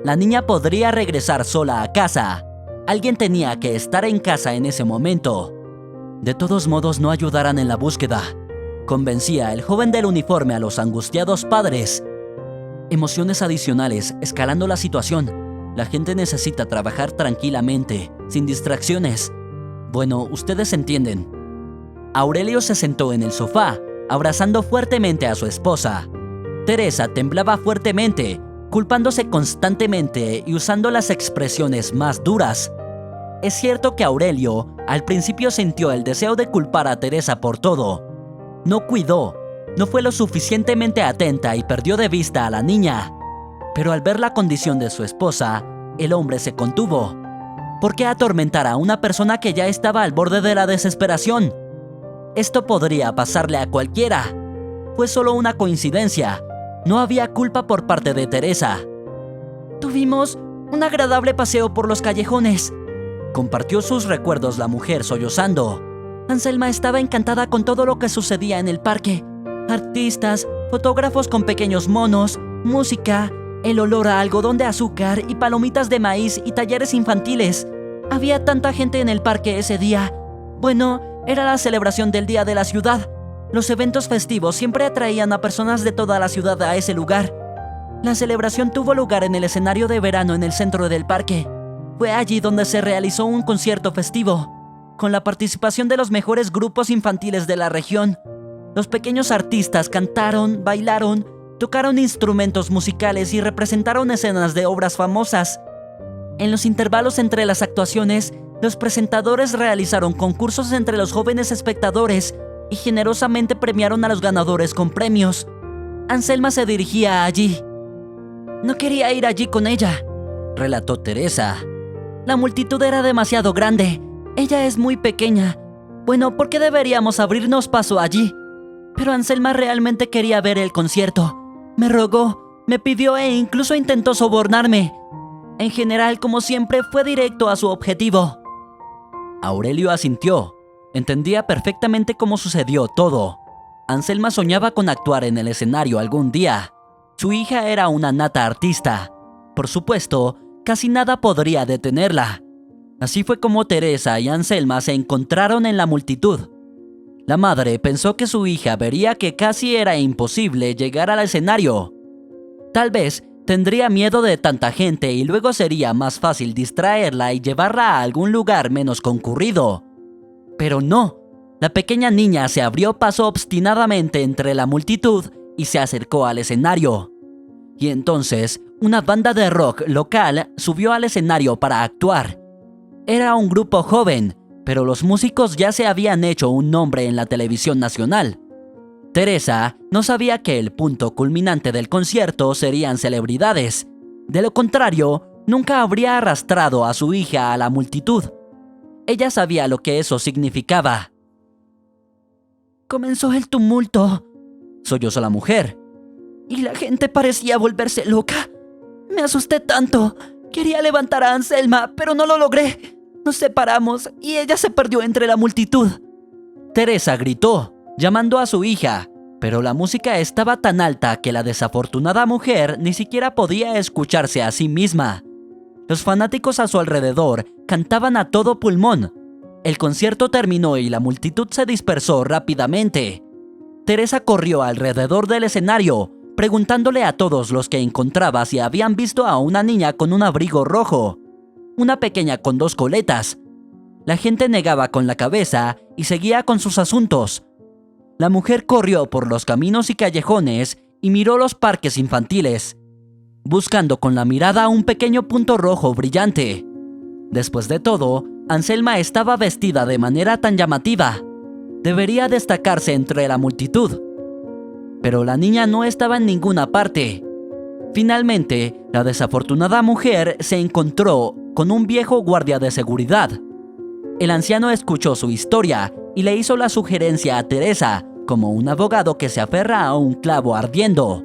La niña podría regresar sola a casa. Alguien tenía que estar en casa en ese momento. De todos modos, no ayudarán en la búsqueda, convencía el joven del uniforme a los angustiados padres. Emociones adicionales escalando la situación. La gente necesita trabajar tranquilamente, sin distracciones. Bueno, ustedes entienden. Aurelio se sentó en el sofá, abrazando fuertemente a su esposa. Teresa temblaba fuertemente, culpándose constantemente y usando las expresiones más duras. Es cierto que Aurelio al principio sintió el deseo de culpar a Teresa por todo. No cuidó, no fue lo suficientemente atenta y perdió de vista a la niña. Pero al ver la condición de su esposa, el hombre se contuvo. ¿Por qué atormentar a una persona que ya estaba al borde de la desesperación? Esto podría pasarle a cualquiera. Fue solo una coincidencia. No había culpa por parte de Teresa. Tuvimos un agradable paseo por los callejones. Compartió sus recuerdos la mujer sollozando. Anselma estaba encantada con todo lo que sucedía en el parque. Artistas, fotógrafos con pequeños monos, música, el olor a algodón de azúcar y palomitas de maíz y talleres infantiles. Había tanta gente en el parque ese día. Bueno, era la celebración del Día de la Ciudad. Los eventos festivos siempre atraían a personas de toda la ciudad a ese lugar. La celebración tuvo lugar en el escenario de verano en el centro del parque. Fue allí donde se realizó un concierto festivo, con la participación de los mejores grupos infantiles de la región. Los pequeños artistas cantaron, bailaron, tocaron instrumentos musicales y representaron escenas de obras famosas. En los intervalos entre las actuaciones, los presentadores realizaron concursos entre los jóvenes espectadores y generosamente premiaron a los ganadores con premios. Anselma se dirigía allí. No quería ir allí con ella, relató Teresa. La multitud era demasiado grande. Ella es muy pequeña. Bueno, ¿por qué deberíamos abrirnos paso allí? Pero Anselma realmente quería ver el concierto. Me rogó, me pidió e incluso intentó sobornarme. En general, como siempre, fue directo a su objetivo. Aurelio asintió. Entendía perfectamente cómo sucedió todo. Anselma soñaba con actuar en el escenario algún día. Su hija era una nata artista. Por supuesto, casi nada podría detenerla. Así fue como Teresa y Anselma se encontraron en la multitud. La madre pensó que su hija vería que casi era imposible llegar al escenario. Tal vez tendría miedo de tanta gente y luego sería más fácil distraerla y llevarla a algún lugar menos concurrido. Pero no, la pequeña niña se abrió paso obstinadamente entre la multitud y se acercó al escenario. Y entonces, una banda de rock local subió al escenario para actuar. Era un grupo joven, pero los músicos ya se habían hecho un nombre en la televisión nacional. Teresa no sabía que el punto culminante del concierto serían celebridades. De lo contrario, nunca habría arrastrado a su hija a la multitud. Ella sabía lo que eso significaba. Comenzó el tumulto, sollozó la mujer. Y la gente parecía volverse loca. Me asusté tanto. Quería levantar a Anselma, pero no lo logré. Nos separamos y ella se perdió entre la multitud. Teresa gritó, llamando a su hija, pero la música estaba tan alta que la desafortunada mujer ni siquiera podía escucharse a sí misma. Los fanáticos a su alrededor cantaban a todo pulmón. El concierto terminó y la multitud se dispersó rápidamente. Teresa corrió alrededor del escenario, preguntándole a todos los que encontraba si habían visto a una niña con un abrigo rojo, una pequeña con 2 coletas. La gente negaba con la cabeza y seguía con sus asuntos. La mujer corrió por los caminos y callejones y miró los parques infantiles, buscando con la mirada un pequeño punto rojo brillante. Después de todo, Anselma estaba vestida de manera tan llamativa. Debería destacarse entre la multitud. Pero la niña no estaba en ninguna parte. Finalmente, la desafortunada mujer se encontró con un viejo guardia de seguridad. El anciano escuchó su historia y le hizo la sugerencia a Teresa, como un abogado que se aferra a un clavo ardiendo.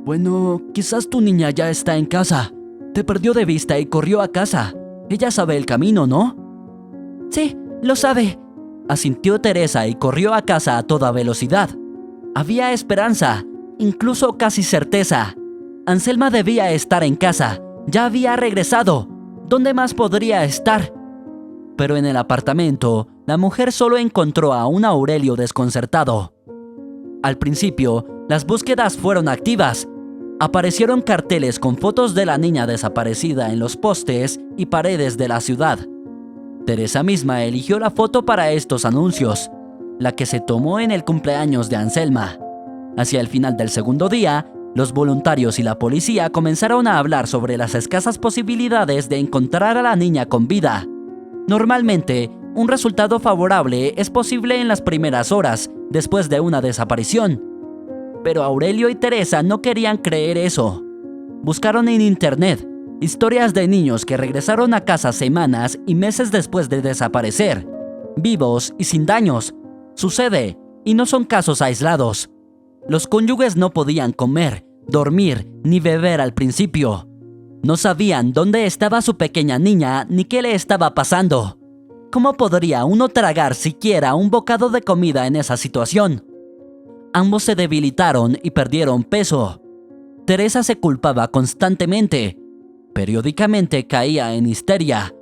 Bueno, quizás tu niña ya está en casa. Te perdió de vista y corrió a casa. Ella sabe el camino, ¿no? Sí, lo sabe, asintió Teresa y corrió a casa a toda velocidad. Había esperanza, incluso casi certeza. Anselma debía estar en casa. Ya había regresado. ¿Dónde más podría estar? Pero en el apartamento, la mujer solo encontró a un Aurelio desconcertado. Al principio, las búsquedas fueron activas. Aparecieron carteles con fotos de la niña desaparecida en los postes y paredes de la ciudad. Teresa misma eligió la foto para estos anuncios, la que se tomó en el cumpleaños de Anselma. Hacia el final del segundo día, los voluntarios y la policía comenzaron a hablar sobre las escasas posibilidades de encontrar a la niña con vida. Normalmente, un resultado favorable es posible en las primeras horas después de una desaparición. Pero Aurelio y Teresa no querían creer eso. Buscaron en internet historias de niños que regresaron a casa semanas y meses después de desaparecer, vivos y sin daños. Sucede, y no son casos aislados. Los cónyuges no podían comer, dormir ni beber al principio. No sabían dónde estaba su pequeña niña ni qué le estaba pasando. ¿Cómo podría uno tragar siquiera un bocado de comida en esa situación? Ambos se debilitaron y perdieron peso. Teresa se culpaba constantemente. Periódicamente caía en histeria.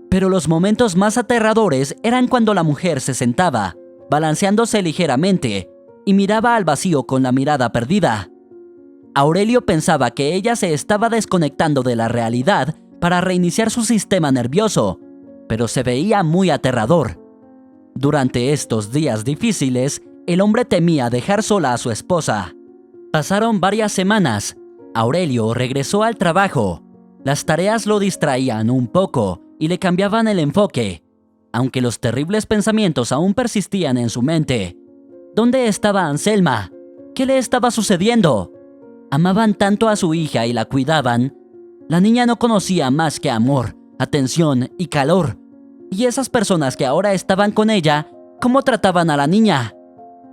Pero los momentos más aterradores eran cuando la mujer se sentaba, balanceándose ligeramente, y miraba al vacío con la mirada perdida. Aurelio pensaba que ella se estaba desconectando de la realidad para reiniciar su sistema nervioso, pero se veía muy aterrador. Durante estos días difíciles, el hombre temía dejar sola a su esposa. Pasaron varias semanas. Aurelio regresó al trabajo. Las tareas lo distraían un poco y le cambiaban el enfoque, aunque los terribles pensamientos aún persistían en su mente. ¿Dónde estaba Anselma? ¿Qué le estaba sucediendo? Amaban tanto a su hija y la cuidaban. La niña no conocía más que amor, atención y calor. Y esas personas que ahora estaban con ella, ¿cómo trataban a la niña?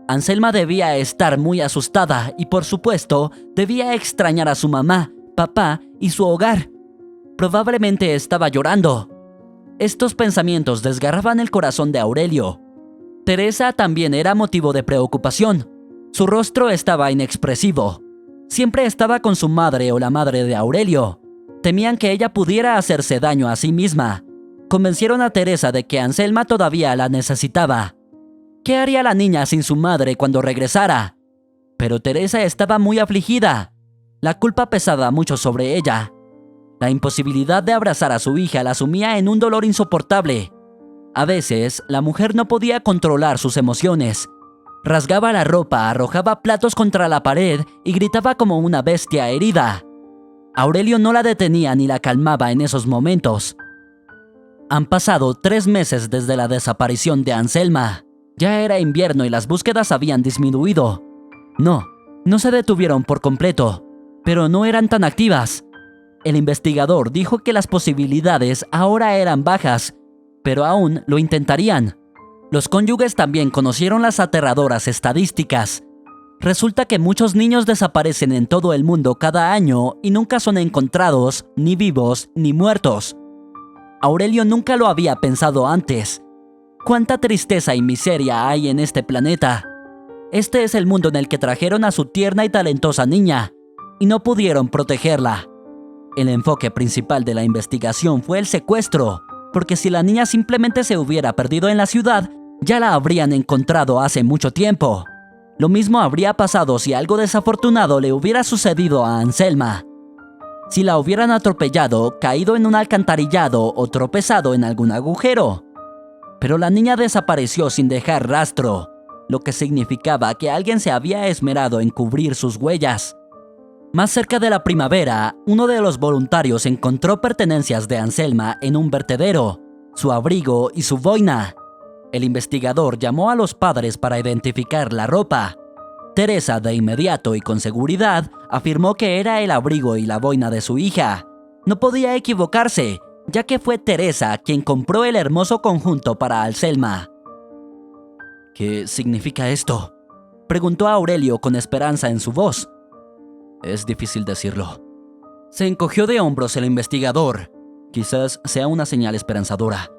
Anselma debía estar muy asustada y, por supuesto, debía extrañar a su mamá, papá y su hogar. Probablemente estaba llorando. Estos pensamientos desgarraban el corazón de Aurelio. Teresa también era motivo de preocupación. Su rostro estaba inexpresivo. Siempre estaba con su madre o la madre de Aurelio. Temían que ella pudiera hacerse daño a sí misma. Convencieron a Teresa de que Anselma todavía la necesitaba. ¿Qué haría la niña sin su madre cuando regresara? Pero Teresa estaba muy afligida. La culpa pesaba mucho sobre ella. La imposibilidad de abrazar a su hija la sumía en un dolor insoportable. A veces, la mujer no podía controlar sus emociones. Rasgaba la ropa, arrojaba platos contra la pared y gritaba como una bestia herida. Aurelio no la detenía ni la calmaba en esos momentos. Han pasado 3 meses desde la desaparición de Anselma. Ya era invierno y las búsquedas habían disminuido. No se detuvieron por completo, pero no eran tan activas. El investigador dijo que las posibilidades ahora eran bajas, pero aún lo intentarían. Los cónyuges también conocieron las aterradoras estadísticas. Resulta que muchos niños desaparecen en todo el mundo cada año y nunca son encontrados, ni vivos, ni muertos. Aurelio nunca lo había pensado antes. ¿Cuánta tristeza y miseria hay en este planeta? Este es el mundo en el que trajeron a su tierna y talentosa niña, y no pudieron protegerla. El enfoque principal de la investigación fue el secuestro, porque si la niña simplemente se hubiera perdido en la ciudad, ya la habrían encontrado hace mucho tiempo. Lo mismo habría pasado si algo desafortunado le hubiera sucedido a Anselma. Si la hubieran atropellado, caído en un alcantarillado o tropezado en algún agujero. Pero la niña desapareció sin dejar rastro, lo que significaba que alguien se había esmerado en cubrir sus huellas. Más cerca de la primavera, uno de los voluntarios encontró pertenencias de Anselma en un vertedero, su abrigo y su boina. El investigador llamó a los padres para identificar la ropa. Teresa, de inmediato y con seguridad, afirmó que era el abrigo y la boina de su hija. No podía equivocarse, ya que fue Teresa quien compró el hermoso conjunto para Anselma. ¿Qué significa esto?, preguntó Aurelio con esperanza en su voz. Es difícil decirlo. Se encogió de hombros el investigador. Quizás sea una señal esperanzadora.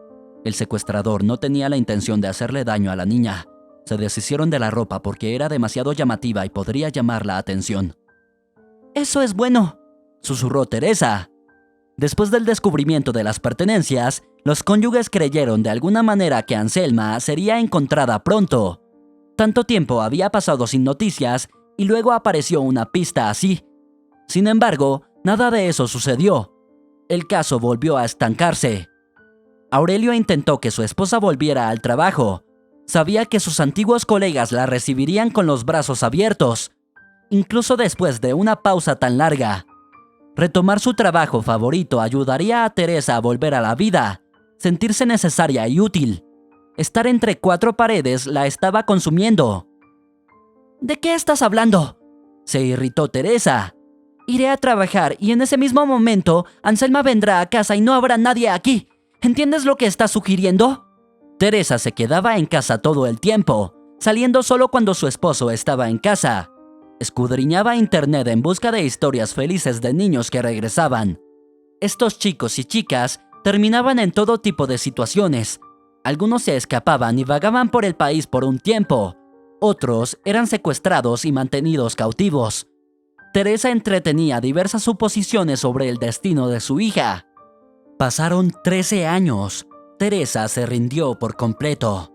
El secuestrador no tenía la intención de hacerle daño a la niña. Se deshicieron de la ropa porque era demasiado llamativa y podría llamar la atención. «Eso es bueno», susurró Teresa. Después del descubrimiento de las pertenencias, los cónyuges creyeron de alguna manera que Anselma sería encontrada pronto. Tanto tiempo había pasado sin noticias y luego apareció una pista así. Sin embargo, nada de eso sucedió. El caso volvió a estancarse. Aurelio intentó que su esposa volviera al trabajo. Sabía que sus antiguos colegas la recibirían con los brazos abiertos, incluso después de una pausa tan larga. Retomar su trabajo favorito ayudaría a Teresa a volver a la vida, sentirse necesaria y útil. Estar entre cuatro paredes la estaba consumiendo. ¿De qué estás hablando?, se irritó Teresa. Iré a trabajar y en ese mismo momento Anselma vendrá a casa y no habrá nadie aquí. ¿Entiendes lo que estás sugiriendo? Teresa se quedaba en casa todo el tiempo, saliendo solo cuando su esposo estaba en casa. Escudriñaba internet en busca de historias felices de niños que regresaban. Estos chicos y chicas terminaban en todo tipo de situaciones. Algunos se escapaban y vagaban por el país por un tiempo. Otros eran secuestrados y mantenidos cautivos. Teresa entretenía diversas suposiciones sobre el destino de su hija. Pasaron 13 años. Teresa se rindió por completo.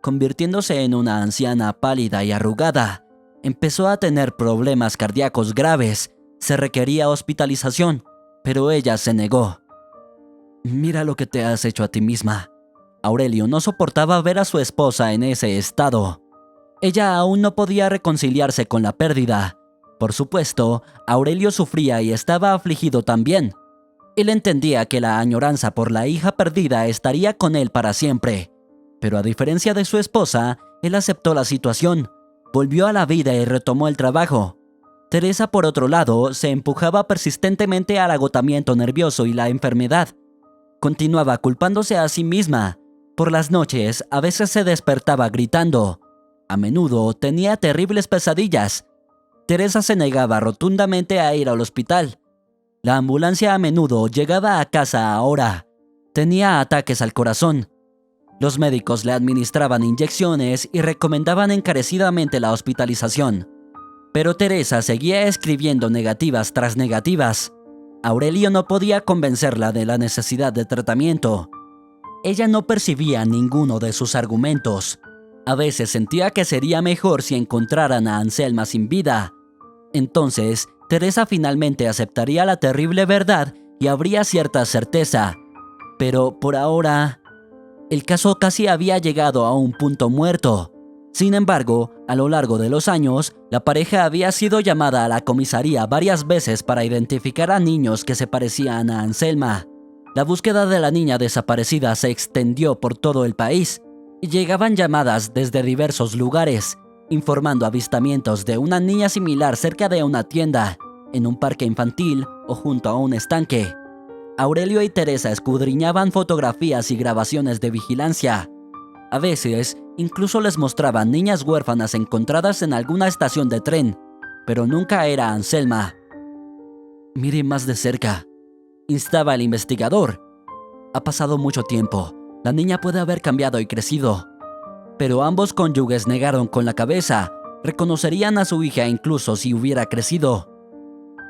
Convirtiéndose en una anciana pálida y arrugada, empezó a tener problemas cardíacos graves. Se requería hospitalización, pero ella se negó. Mira lo que te has hecho a ti misma. Aurelio no soportaba ver a su esposa en ese estado. Ella aún no podía reconciliarse con la pérdida. Por supuesto, Aurelio sufría y estaba afligido también. Él entendía que la añoranza por la hija perdida estaría con él para siempre. Pero a diferencia de su esposa, él aceptó la situación, volvió a la vida y retomó el trabajo. Teresa, por otro lado, se empujaba persistentemente al agotamiento nervioso y la enfermedad. Continuaba culpándose a sí misma. Por las noches, a veces se despertaba gritando. A menudo tenía terribles pesadillas. Teresa se negaba rotundamente a ir al hospital. La ambulancia a menudo llegaba a casa ahora. Tenía ataques al corazón. Los médicos le administraban inyecciones y recomendaban encarecidamente la hospitalización. Pero Teresa seguía escribiendo negativas tras negativas. Aurelio no podía convencerla de la necesidad de tratamiento. Ella no percibía ninguno de sus argumentos. A veces sentía que sería mejor si encontraran a Anselma sin vida. Entonces, Teresa finalmente aceptaría la terrible verdad y habría cierta certeza. Pero por ahora, el caso casi había llegado a un punto muerto. Sin embargo, a lo largo de los años, la pareja había sido llamada a la comisaría varias veces para identificar a niños que se parecían a Anselma. La búsqueda de la niña desaparecida se extendió por todo el país y llegaban llamadas desde diversos lugares, informando avistamientos de una niña similar cerca de una tienda, en un parque infantil o junto a un estanque. Aurelio y Teresa escudriñaban fotografías y grabaciones de vigilancia. A veces, incluso les mostraban niñas huérfanas encontradas en alguna estación de tren, pero nunca era Anselma. «Mire más de cerca», instaba el investigador. «Ha pasado mucho tiempo. La niña puede haber cambiado y crecido». Pero ambos cónyuges negaron con la cabeza. Reconocerían a su hija incluso si hubiera crecido.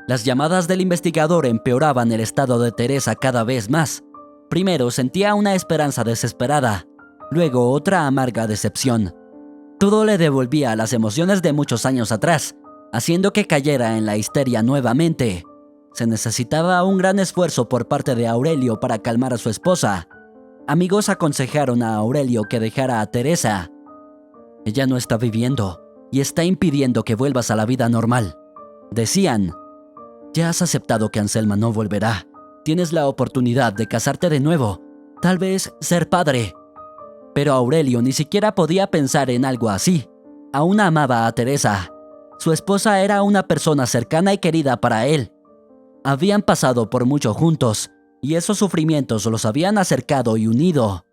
Las llamadas del investigador empeoraban el estado de Teresa cada vez más. Primero sentía una esperanza desesperada, luego otra amarga decepción. Todo le devolvía las emociones de muchos años atrás, haciendo que cayera en la histeria nuevamente. Se necesitaba un gran esfuerzo por parte de Aurelio para calmar a su esposa. Amigos aconsejaron a Aurelio que dejara a Teresa. «Ella no está viviendo y está impidiendo que vuelvas a la vida normal», decían. «Ya has aceptado que Anselma no volverá. Tienes la oportunidad de casarte de nuevo, tal vez ser padre». Pero Aurelio ni siquiera podía pensar en algo así. Aún amaba a Teresa. Su esposa era una persona cercana y querida para él. Habían pasado por mucho juntos, y esos sufrimientos los habían acercado y unido.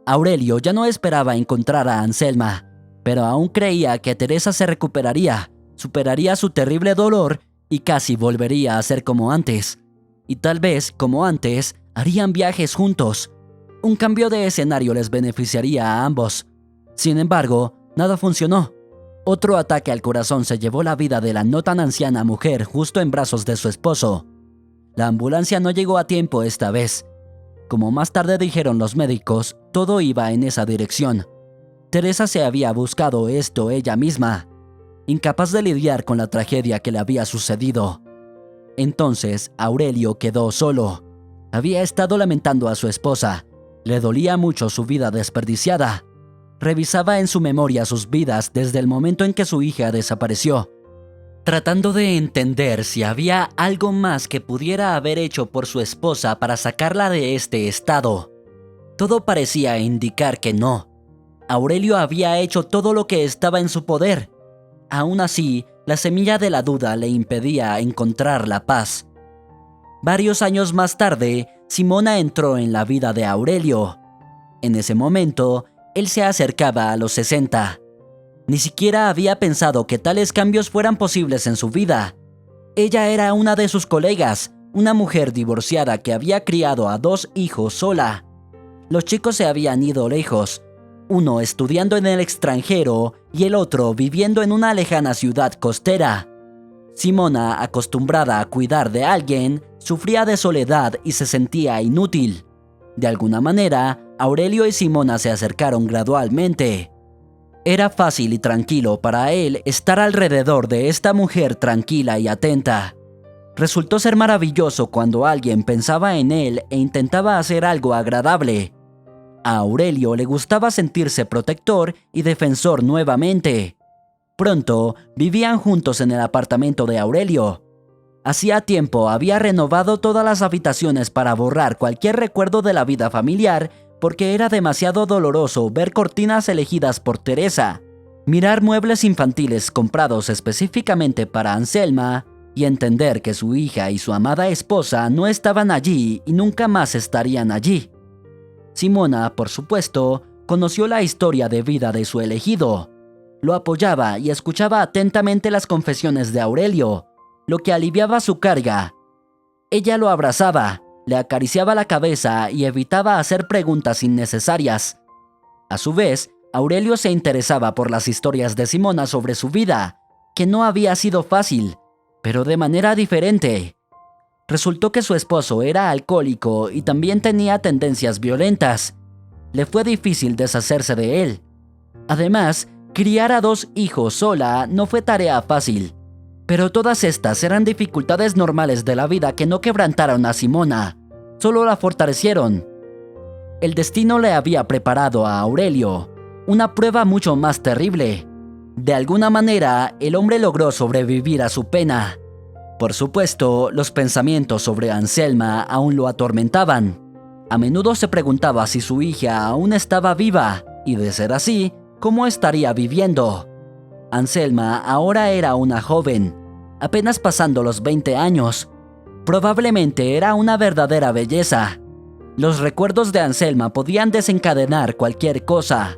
Aurelio ya no esperaba encontrar a Anselma, pero aún creía que Teresa se recuperaría, superaría su terrible dolor y casi volvería a ser como antes. Y tal vez, como antes, harían viajes juntos. Un cambio de escenario les beneficiaría a ambos. Sin embargo, nada funcionó. Otro ataque al corazón se llevó la vida de la no tan anciana mujer justo en brazos de su esposo. La ambulancia no llegó a tiempo esta vez. Como más tarde dijeron los médicos, todo iba en esa dirección. Teresa se había buscado esto ella misma, incapaz de lidiar con la tragedia que le había sucedido. Entonces, Aurelio quedó solo. Había estado lamentando a su esposa. Le dolía mucho su vida desperdiciada. Revisaba en su memoria sus vidas desde el momento en que su hija desapareció, tratando de entender si había algo más que pudiera haber hecho por su esposa para sacarla de este estado. Todo parecía indicar que no. Aurelio había hecho todo lo que estaba en su poder. Aún así, la semilla de la duda le impedía encontrar la paz. Varios años más tarde, Simona entró en la vida de Aurelio. En ese momento, él se acercaba a los 60. Ni siquiera había pensado que tales cambios fueran posibles en su vida. Ella era una de sus colegas, una mujer divorciada que había criado a 2 hijos sola. Los chicos se habían ido lejos, uno estudiando en el extranjero y el otro viviendo en una lejana ciudad costera. Simona, acostumbrada a cuidar de alguien, sufría de soledad y se sentía inútil. De alguna manera, Aurelio y Simona se acercaron gradualmente. Era fácil y tranquilo para él estar alrededor de esta mujer tranquila y atenta. Resultó ser maravilloso cuando alguien pensaba en él e intentaba hacer algo agradable. A Aurelio le gustaba sentirse protector y defensor nuevamente. Pronto, vivían juntos en el apartamento de Aurelio. Hacía tiempo había renovado todas las habitaciones para borrar cualquier recuerdo de la vida familiar porque era demasiado doloroso ver cortinas elegidas por Teresa, mirar muebles infantiles comprados específicamente para Anselma y entender que su hija y su amada esposa no estaban allí y nunca más estarían allí. Simona, por supuesto, conoció la historia de vida de su elegido. Lo apoyaba y escuchaba atentamente las confesiones de Aurelio, lo que aliviaba su carga. Ella lo abrazaba, le acariciaba la cabeza y evitaba hacer preguntas innecesarias. A su vez, Aurelio se interesaba por las historias de Simona sobre su vida, que no había sido fácil, pero de manera diferente. Resultó que su esposo era alcohólico y también tenía tendencias violentas. Le fue difícil deshacerse de él. Además, criar a 2 hijos sola no fue tarea fácil. Pero todas estas eran dificultades normales de la vida que no quebrantaron a Simona, solo la fortalecieron. El destino le había preparado a Aurelio una prueba mucho más terrible. De alguna manera, el hombre logró sobrevivir a su pena. Por supuesto, los pensamientos sobre Anselma aún lo atormentaban. A menudo se preguntaba si su hija aún estaba viva, y de ser así, ¿cómo estaría viviendo? Anselma ahora era una joven, apenas pasando los 20 años. Probablemente era una verdadera belleza. Los recuerdos de Anselma podían desencadenar cualquier cosa.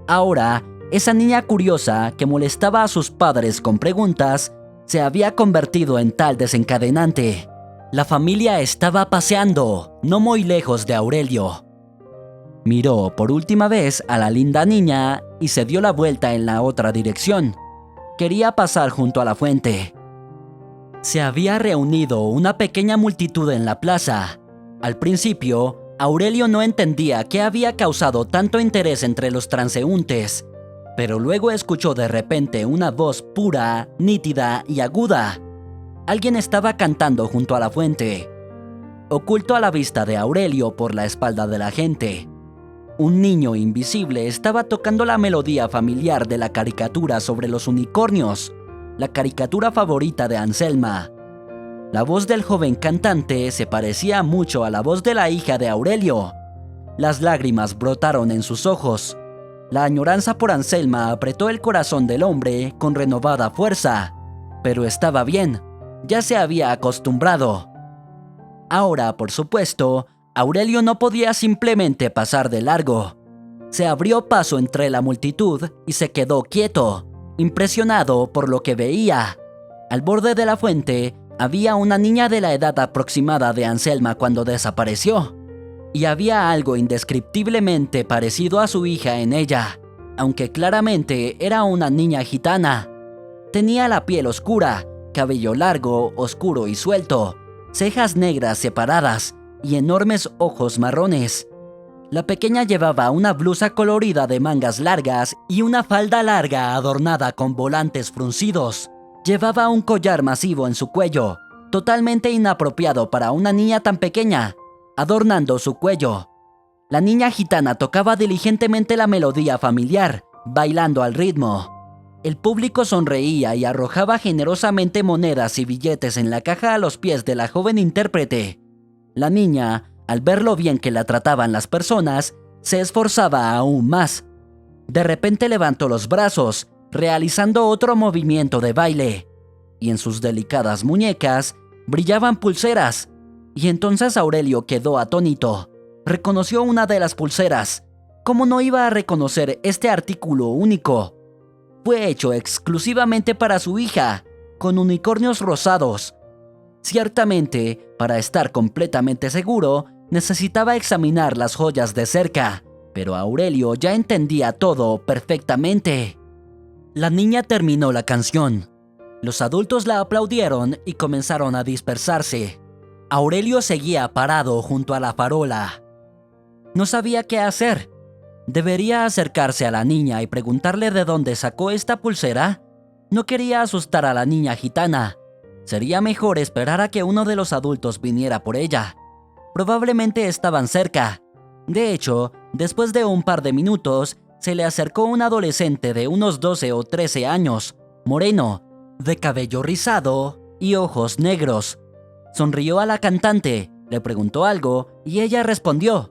Ahora, esa niña curiosa que molestaba a sus padres con preguntas, se había convertido en tal desencadenante. La familia estaba paseando, no muy lejos de Aurelio. Miró por última vez a la linda niña y se dio la vuelta en la otra dirección. Quería pasar junto a la fuente. Se había reunido una pequeña multitud en la plaza. Al principio, Aurelio no entendía qué había causado tanto interés entre los transeúntes, pero luego escuchó de repente una voz pura, nítida y aguda. Alguien estaba cantando junto a la fuente, oculto a la vista de Aurelio por la espalda de la gente. Un niño invisible estaba tocando la melodía familiar de la caricatura sobre los unicornios, la caricatura favorita de Anselma. La voz del joven cantante se parecía mucho a la voz de la hija de Aurelio. Las lágrimas brotaron en sus ojos. La añoranza por Anselma apretó el corazón del hombre con renovada fuerza. Pero estaba bien, ya se había acostumbrado. Ahora, por supuesto, Aurelio no podía simplemente pasar de largo. Se abrió paso entre la multitud y se quedó quieto, impresionado por lo que veía. Al borde de la fuente había una niña de la edad aproximada de Anselma cuando desapareció. Y había algo indescriptiblemente parecido a su hija en ella, aunque claramente era una niña gitana. Tenía la piel oscura, cabello largo, oscuro y suelto, cejas negras separadas y enormes ojos marrones. La pequeña llevaba una blusa colorida de mangas largas y una falda larga adornada con volantes fruncidos. Llevaba un collar masivo en su cuello, totalmente inapropiado para una niña tan pequeña, adornando su cuello. La niña gitana tocaba diligentemente la melodía familiar, bailando al ritmo. El público sonreía y arrojaba generosamente monedas y billetes en la caja a los pies de la joven intérprete. La niña, Al ver lo bien que la trataban las personas, se esforzaba aún más. De repente levantó los brazos, realizando otro movimiento de baile, y en sus delicadas muñecas brillaban pulseras. Y entonces Aurelio quedó atónito. Reconoció una de las pulseras. ¿Cómo no iba a reconocer este artículo único? Fue hecho exclusivamente para su hija, con unicornios rosados. Ciertamente, para estar completamente seguro, necesitaba examinar las joyas de cerca, pero Aurelio ya entendía todo perfectamente. La niña terminó la canción. Los adultos la aplaudieron y comenzaron a dispersarse. Aurelio seguía parado junto a la farola. No sabía qué hacer. ¿Debería acercarse a la niña y preguntarle de dónde sacó esta pulsera? No quería asustar a la niña gitana. Sería mejor esperar a que uno de los adultos viniera por ella. Probablemente estaban cerca. De hecho, después de un par de minutos, se le acercó un adolescente de unos 12 o 13 años, moreno, de cabello rizado y ojos negros. Sonrió a la cantante, le preguntó algo y ella respondió.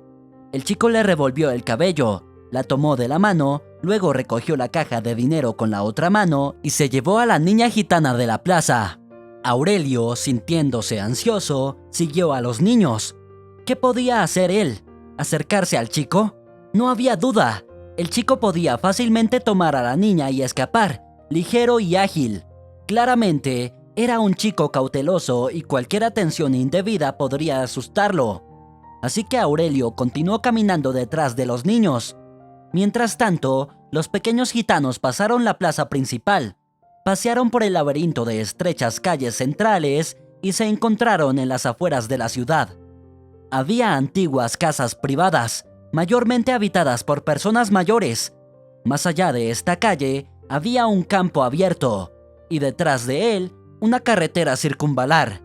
El chico le revolvió el cabello, la tomó de la mano, luego recogió la caja de dinero con la otra mano y se llevó a la niña gitana de la plaza. Aurelio, sintiéndose ansioso, siguió a los niños. ¿Qué podía hacer él? ¿Acercarse al chico? No había duda. El chico podía fácilmente tomar a la niña y escapar, ligero y ágil. Claramente, era un chico cauteloso y cualquier atención indebida podría asustarlo. Así que Aurelio continuó caminando detrás de los niños. Mientras tanto, los pequeños gitanos pasaron la plaza principal, pasearon por el laberinto de estrechas calles centrales y se encontraron en las afueras de la ciudad. Había antiguas casas privadas, mayormente habitadas por personas mayores. Más allá de esta calle, había un campo abierto, y detrás de él, una carretera circunvalar.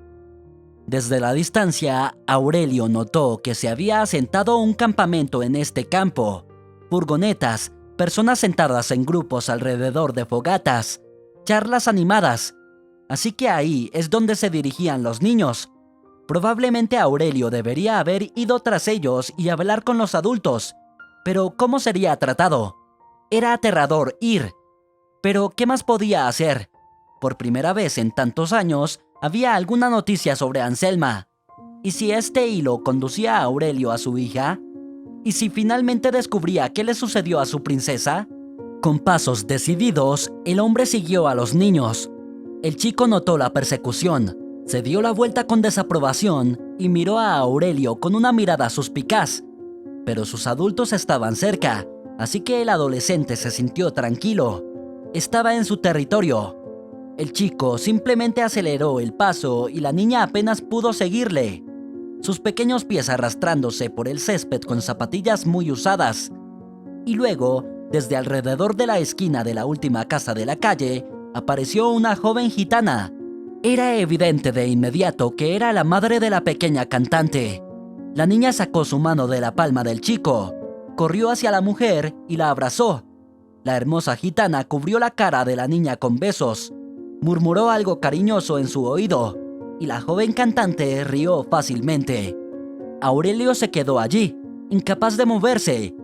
Desde la distancia, Aurelio notó que se había asentado un campamento en este campo. Furgonetas, personas sentadas en grupos alrededor de fogatas, charlas animadas. Así que ahí es donde se dirigían los niños. Probablemente Aurelio debería haber ido tras ellos y hablar con los adultos. Pero ¿cómo sería tratado? Era aterrador ir. Pero ¿qué más podía hacer? Por primera vez en tantos años, había alguna noticia sobre Anselma. ¿Y si este hilo conducía a Aurelio a su hija? ¿Y si finalmente descubría qué le sucedió a su princesa? Con pasos decididos, el hombre siguió a los niños. El chico notó la persecución, se dio la vuelta con desaprobación y miró a Aurelio con una mirada suspicaz. Pero sus adultos estaban cerca, así que el adolescente se sintió tranquilo. Estaba en su territorio. El chico simplemente aceleró el paso y la niña apenas pudo seguirle. Sus pequeños pies arrastrándose por el césped con zapatillas muy usadas. Y luego, desde alrededor de la esquina de la última casa de la calle, apareció una joven gitana. Era evidente de inmediato que era la madre de la pequeña cantante. La niña sacó su mano de la palma del chico, corrió hacia la mujer y la abrazó. La hermosa gitana cubrió la cara de la niña con besos, murmuró algo cariñoso en su oído, y la joven cantante rió fácilmente. Aurelio se quedó allí, incapaz de moverse.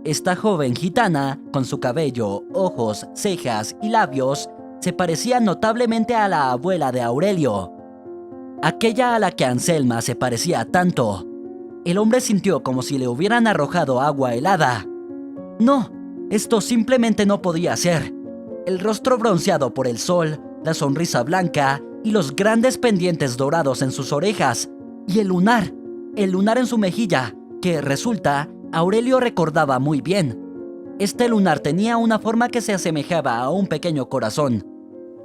Esta joven gitana, con su cabello, ojos, cejas y labios, se parecía notablemente a la abuela de Aurelio, aquella a la que Anselma se parecía tanto. El hombre sintió como si le hubieran arrojado agua helada. No, esto simplemente no podía ser. El rostro bronceado por el sol, la sonrisa blanca y los grandes pendientes dorados en sus orejas, y el lunar en su mejilla, que resulta, Aurelio recordaba muy bien. Este lunar tenía una forma que se asemejaba a un pequeño corazón.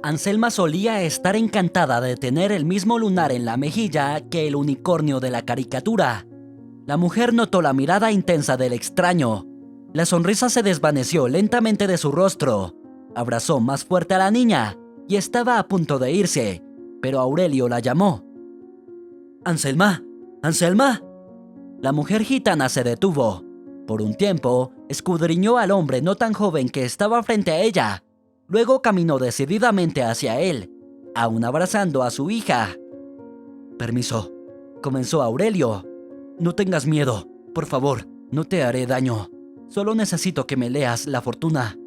Anselma solía estar encantada de tener el mismo lunar en la mejilla que el unicornio de la caricatura. La mujer notó la mirada intensa del extraño. La sonrisa se desvaneció lentamente de su rostro. Abrazó más fuerte a la niña y estaba a punto de irse, pero Aurelio la llamó. «¡Anselma! ¡Anselma!». La mujer gitana se detuvo. Por un tiempo, escudriñó al hombre no tan joven que estaba frente a ella. Luego caminó decididamente hacia él, aún abrazando a su hija. «Permiso», comenzó Aurelio. No tengas miedo. Por favor, no te haré daño. Solo necesito que me leas la fortuna.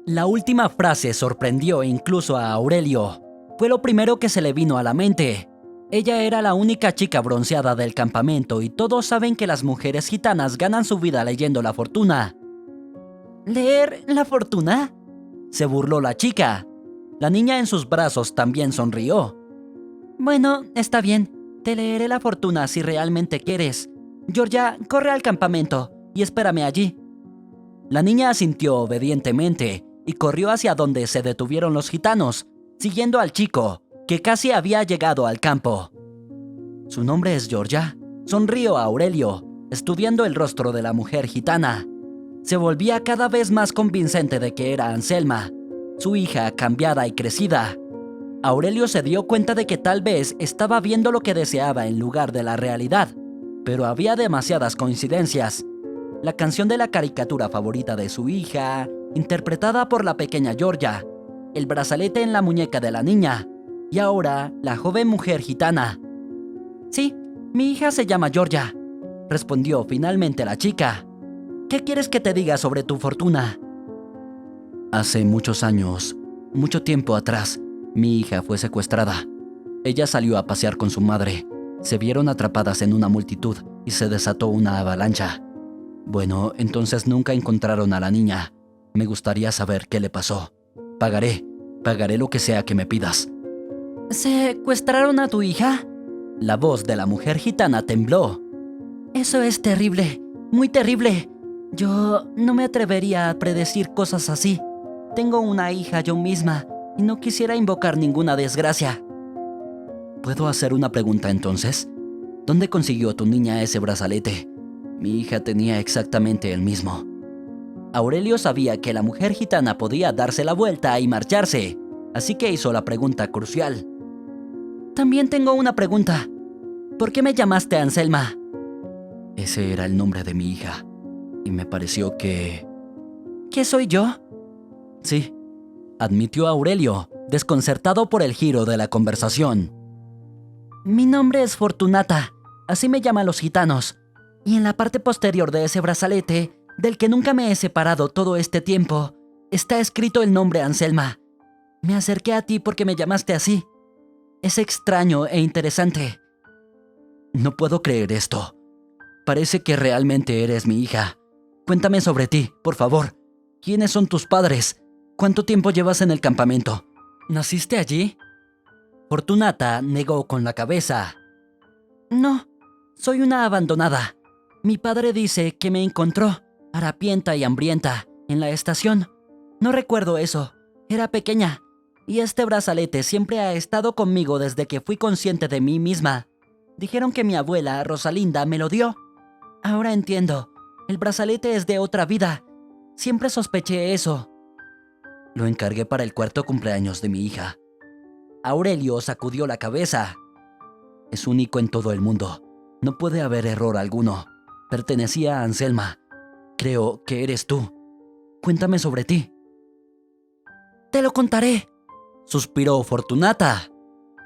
La última frase sorprendió incluso a Aurelio. Fue lo primero que se le vino a la mente. Ella era la única chica bronceada del campamento y todos saben que las mujeres gitanas ganan su vida leyendo la fortuna. ¿Leer la fortuna?, se burló la chica. La niña en sus brazos también sonrió. Bueno, está bien. Te leeré la fortuna si realmente quieres. Georgia, corre al campamento y espérame allí. La niña asintió obedientemente y corrió hacia donde se detuvieron los gitanos, siguiendo al chico, que casi había llegado al campo. ¿Su nombre es Georgia?, sonrió Aurelio, estudiando el rostro de la mujer gitana. Se volvía cada vez más convincente de que era Anselma, su hija cambiada y crecida. Aurelio se dio cuenta de que tal vez estaba viendo lo que deseaba en lugar de la realidad, pero había demasiadas coincidencias. La canción de la caricatura favorita de su hija, interpretada por la pequeña Georgia, el brazalete en la muñeca de la niña, y ahora la joven mujer gitana. Sí, mi hija se llama Georgia, respondió finalmente la chica. ¿Qué quieres que te diga sobre tu fortuna? Hace muchos años, mucho tiempo atrás, mi hija fue secuestrada. Ella salió a pasear con su madre. Se vieron atrapadas en una multitud y se desató una avalancha. Bueno, entonces nunca encontraron a la niña. Me gustaría saber qué le pasó. Pagaré lo que sea que me pidas. ¿Secuestraron a tu hija? La voz de la mujer gitana tembló. Eso es terrible, muy terrible. Yo no me atrevería a predecir cosas así. Tengo una hija yo misma y no quisiera invocar ninguna desgracia. ¿Puedo hacer una pregunta entonces? ¿Dónde consiguió tu niña ese brazalete? Mi hija tenía exactamente el mismo. Aurelio sabía que la mujer gitana podía darse la vuelta y marcharse, así que hizo la pregunta crucial. También tengo una pregunta. ¿Por qué me llamaste Anselma? Ese era el nombre de mi hija, y me pareció que... ¿Qué soy yo? Sí, admitió Aurelio, desconcertado por el giro de la conversación. Mi nombre es Fortunata, así me llaman los gitanos, y en la parte posterior de ese brazalete, del que nunca me he separado todo este tiempo, está escrito el nombre Anselma. Me acerqué a ti porque me llamaste así. Es extraño e interesante. No puedo creer esto. Parece que realmente eres mi hija. Cuéntame sobre ti, por favor. ¿Quiénes son tus padres? ¿Cuánto tiempo llevas en el campamento? ¿Naciste allí? Fortunata negó con la cabeza. No, soy una abandonada. Mi padre dice que me encontró, harapienta y hambrienta, en la estación. No recuerdo eso. Era pequeña. Y este brazalete siempre ha estado conmigo desde que fui consciente de mí misma. Dijeron que mi abuela, Rosalinda, me lo dio. Ahora entiendo. El brazalete es de otra vida. Siempre sospeché eso. Lo encargué para el cuarto cumpleaños de mi hija. Aurelio sacudió la cabeza. Es único en todo el mundo. No puede haber error alguno. Pertenecía a Anselma. Creo que eres tú. Cuéntame sobre ti. Te lo contaré, suspiró Fortunata.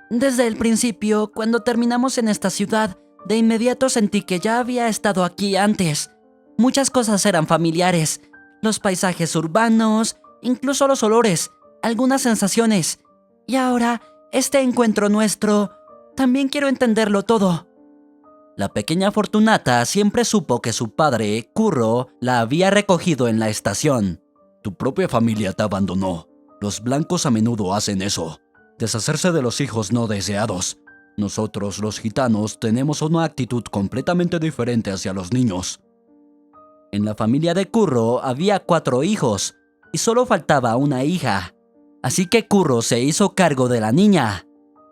Desde el principio, cuando terminamos en esta ciudad, de inmediato sentí que ya había estado aquí antes. Muchas cosas eran familiares. Los paisajes urbanos, incluso los olores, algunas sensaciones. Y ahora, este encuentro nuestro, también quiero entenderlo todo. La pequeña Fortunata siempre supo que su padre, Curro, la había recogido en la estación. Tu propia familia te abandonó. Los blancos a menudo hacen eso. Deshacerse de los hijos no deseados. Nosotros, los gitanos, tenemos una actitud completamente diferente hacia los niños. En la familia de Curro había 4 hijos y solo faltaba una hija. Así que Curro se hizo cargo de la niña.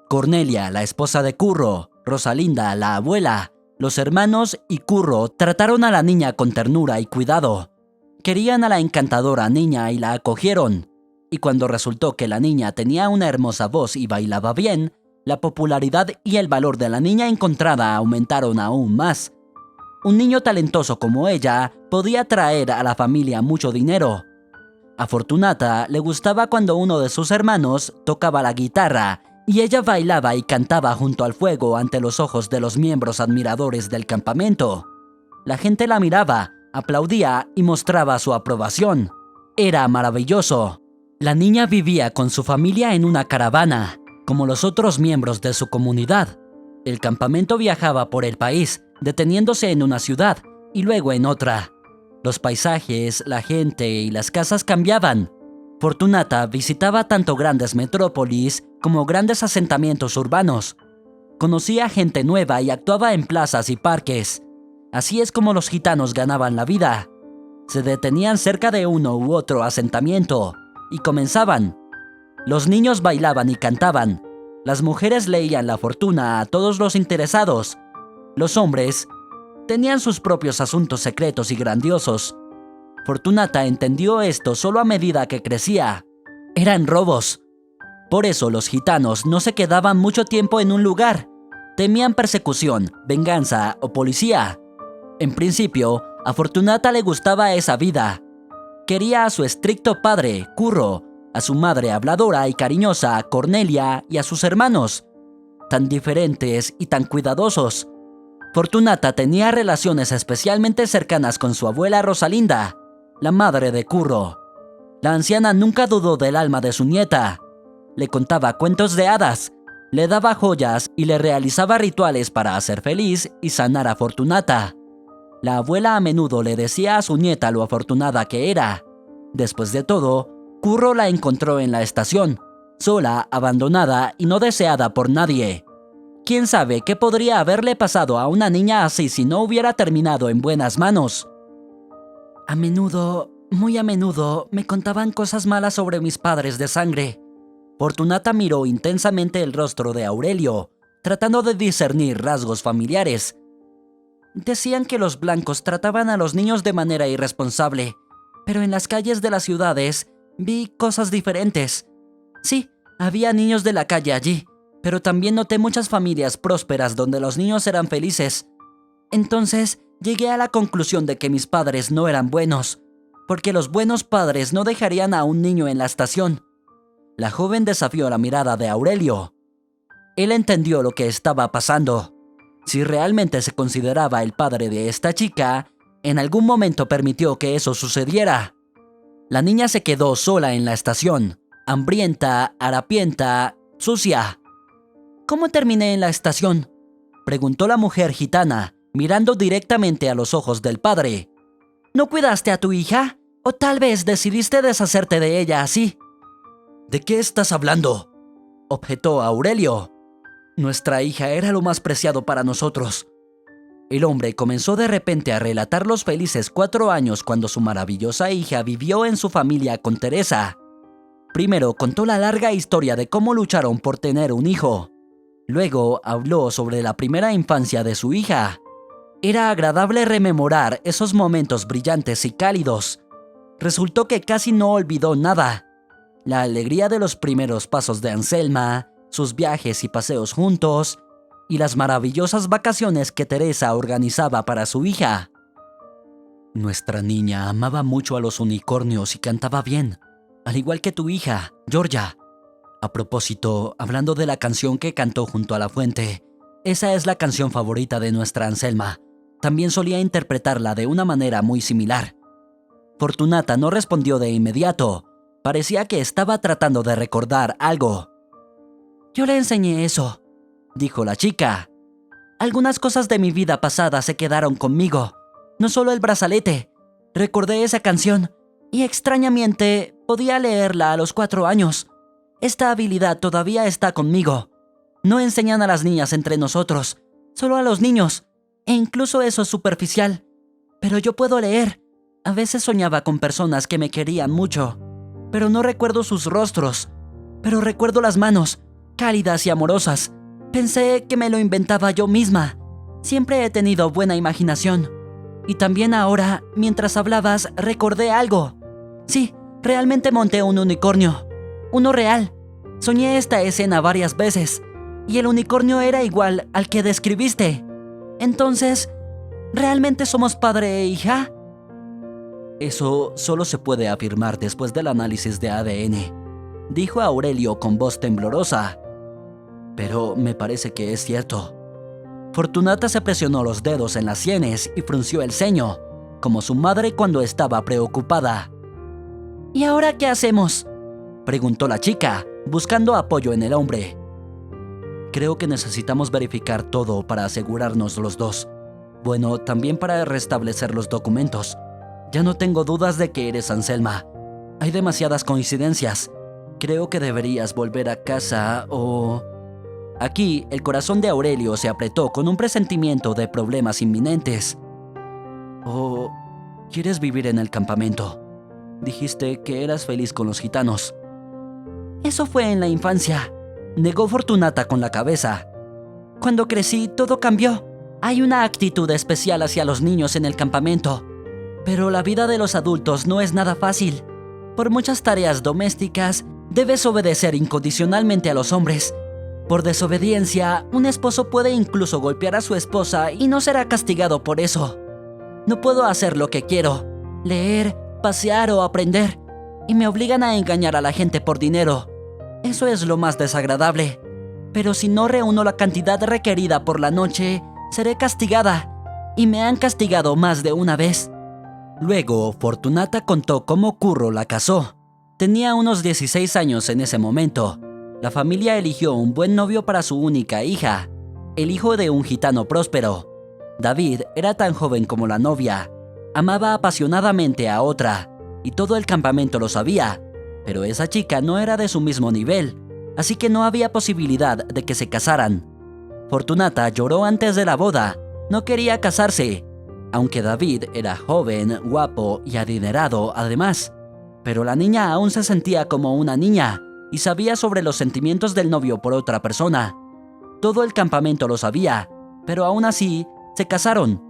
Cornelia, la esposa de Curro, Rosalinda, la abuela, los hermanos y Curro trataron a la niña con ternura y cuidado. Querían a la encantadora niña y la acogieron. Y cuando resultó que la niña tenía una hermosa voz y bailaba bien, la popularidad y el valor de la niña encontrada aumentaron aún más. Un niño talentoso como ella podía traer a la familia mucho dinero. A Fortunata le gustaba cuando uno de sus hermanos tocaba la guitarra y ella bailaba y cantaba junto al fuego ante los ojos de los miembros admiradores del campamento. La gente la miraba, aplaudía y mostraba su aprobación. Era maravilloso. La niña vivía con su familia en una caravana, como los otros miembros de su comunidad. El campamento viajaba por el país, deteniéndose en una ciudad y luego en otra. Los paisajes, la gente y las casas cambiaban. Fortunata visitaba tanto grandes metrópolis como grandes asentamientos urbanos. Conocía gente nueva y actuaba en plazas y parques. Así es como los gitanos ganaban la vida. Se detenían cerca de uno u otro asentamiento y comenzaban. Los niños bailaban y cantaban. Las mujeres leían la fortuna a todos los interesados. Los hombres tenían sus propios asuntos secretos y grandiosos. Fortunata entendió esto solo a medida que crecía. Eran robos. Por eso los gitanos no se quedaban mucho tiempo en un lugar. Temían persecución, venganza o policía. En principio, a Fortunata le gustaba esa vida. Quería a su estricto padre, Curro, a su madre habladora y cariñosa, Cornelia, y a sus hermanos, tan diferentes y tan cuidadosos. Fortunata tenía relaciones especialmente cercanas con su abuela Rosalinda, la madre de Curro. La anciana nunca dudó del alma de su nieta. Le contaba cuentos de hadas, le daba joyas y le realizaba rituales para hacer feliz y sanar a Fortunata. La abuela a menudo le decía a su nieta lo afortunada que era. Después de todo, Curro la encontró en la estación, sola, abandonada y no deseada por nadie. ¿Quién sabe qué podría haberle pasado a una niña así si no hubiera terminado en buenas manos? A menudo, muy a menudo, me contaban cosas malas sobre mis padres de sangre. Fortunata miró intensamente el rostro de Aurelio, tratando de discernir rasgos familiares. Decían que los blancos trataban a los niños de manera irresponsable, pero en las calles de las ciudades vi cosas diferentes. Sí, había niños de la calle allí, pero también noté muchas familias prósperas donde los niños eran felices. Entonces, llegué a la conclusión de que mis padres no eran buenos, porque los buenos padres no dejarían a un niño en la estación. La joven desafió la mirada de Aurelio. Él entendió lo que estaba pasando. Si realmente se consideraba el padre de esta chica, en algún momento permitió que eso sucediera. La niña se quedó sola en la estación, hambrienta, harapienta, sucia. ¿Cómo terminé en la estación?, preguntó la mujer gitana, mirando directamente a los ojos del padre. ¿No cuidaste a tu hija? ¿O tal vez decidiste deshacerte de ella así? ¿De qué estás hablando?, objetó Aurelio. Nuestra hija era lo más preciado para nosotros. El hombre comenzó de repente a relatar los felices 4 años cuando su maravillosa hija vivió en su familia con Teresa. Primero contó la larga historia de cómo lucharon por tener un hijo. Luego habló sobre la primera infancia de su hija. Era agradable rememorar esos momentos brillantes y cálidos. Resultó que casi no olvidó nada. La alegría de los primeros pasos de Anselma, sus viajes y paseos juntos, y las maravillosas vacaciones que Teresa organizaba para su hija. Nuestra niña amaba mucho a los unicornios y cantaba bien, al igual que tu hija, Georgia. A propósito, hablando de la canción que cantó junto a la fuente, esa es la canción favorita de nuestra Anselma. También solía interpretarla de una manera muy similar. Fortunata no respondió de inmediato. Parecía que estaba tratando de recordar algo. Yo le enseñé eso, dijo la chica. Algunas cosas de mi vida pasada se quedaron conmigo, no solo el brazalete. Recordé esa canción y extrañamente podía leerla a los 4 años. Esta habilidad todavía está conmigo. No enseñan a las niñas entre nosotros, solo a los niños, e incluso eso es superficial. Pero yo puedo leer. A veces soñaba con personas que me querían mucho, pero no recuerdo sus rostros. Pero recuerdo las manos, cálidas y amorosas. Pensé que me lo inventaba yo misma. Siempre he tenido buena imaginación. Y también ahora, mientras hablabas, recordé algo. Sí, realmente monté un unicornio. Uno real. Soñé esta escena varias veces. Y el unicornio era igual al que describiste. Entonces, ¿realmente somos padre e hija? Eso solo se puede afirmar después del análisis de ADN, dijo Aurelio con voz temblorosa. pero me parece que es cierto. Fortunata se presionó los dedos en las sienes y frunció el ceño, como su madre cuando estaba preocupada. ¿Y ahora qué hacemos? Preguntó la chica, buscando apoyo en el hombre. Creo que necesitamos verificar todo para asegurarnos los dos. Bueno, también para restablecer los documentos. Ya no tengo dudas de que eres Anselma. Hay demasiadas coincidencias. Creo que deberías volver a casa o... Aquí, el corazón de Aurelio se apretó con un presentimiento de problemas inminentes. ¿O quieres vivir en el campamento? Dijiste que eras feliz con los gitanos. Eso fue en la infancia, negó Fortunata con la cabeza. Cuando crecí, todo cambió. Hay una actitud especial hacia los niños en el campamento. Pero la vida de los adultos no es nada fácil. Por muchas tareas domésticas, debes obedecer incondicionalmente a los hombres. Por desobediencia, un esposo puede incluso golpear a su esposa y no será castigado por eso. No puedo hacer lo que quiero, leer, pasear o aprender, y me obligan a engañar a la gente por dinero. Eso es lo más desagradable. Pero si no reúno la cantidad requerida por la noche, seré castigada, y me han castigado más de una vez. Luego, Fortunata contó cómo Curro la casó. Tenía unos 16 años en ese momento. La familia eligió un buen novio para su única hija, el hijo de un gitano próspero. David era tan joven como la novia. Amaba apasionadamente a otra, y todo el campamento lo sabía, pero esa chica no era de su mismo nivel, así que no había posibilidad de que se casaran. Fortunata lloró antes de la boda, no quería casarse, aunque David era joven, guapo y adinerado además. Pero la niña aún se sentía como una niña y sabía sobre los sentimientos del novio por otra persona. Todo el campamento lo sabía, pero aún así se casaron.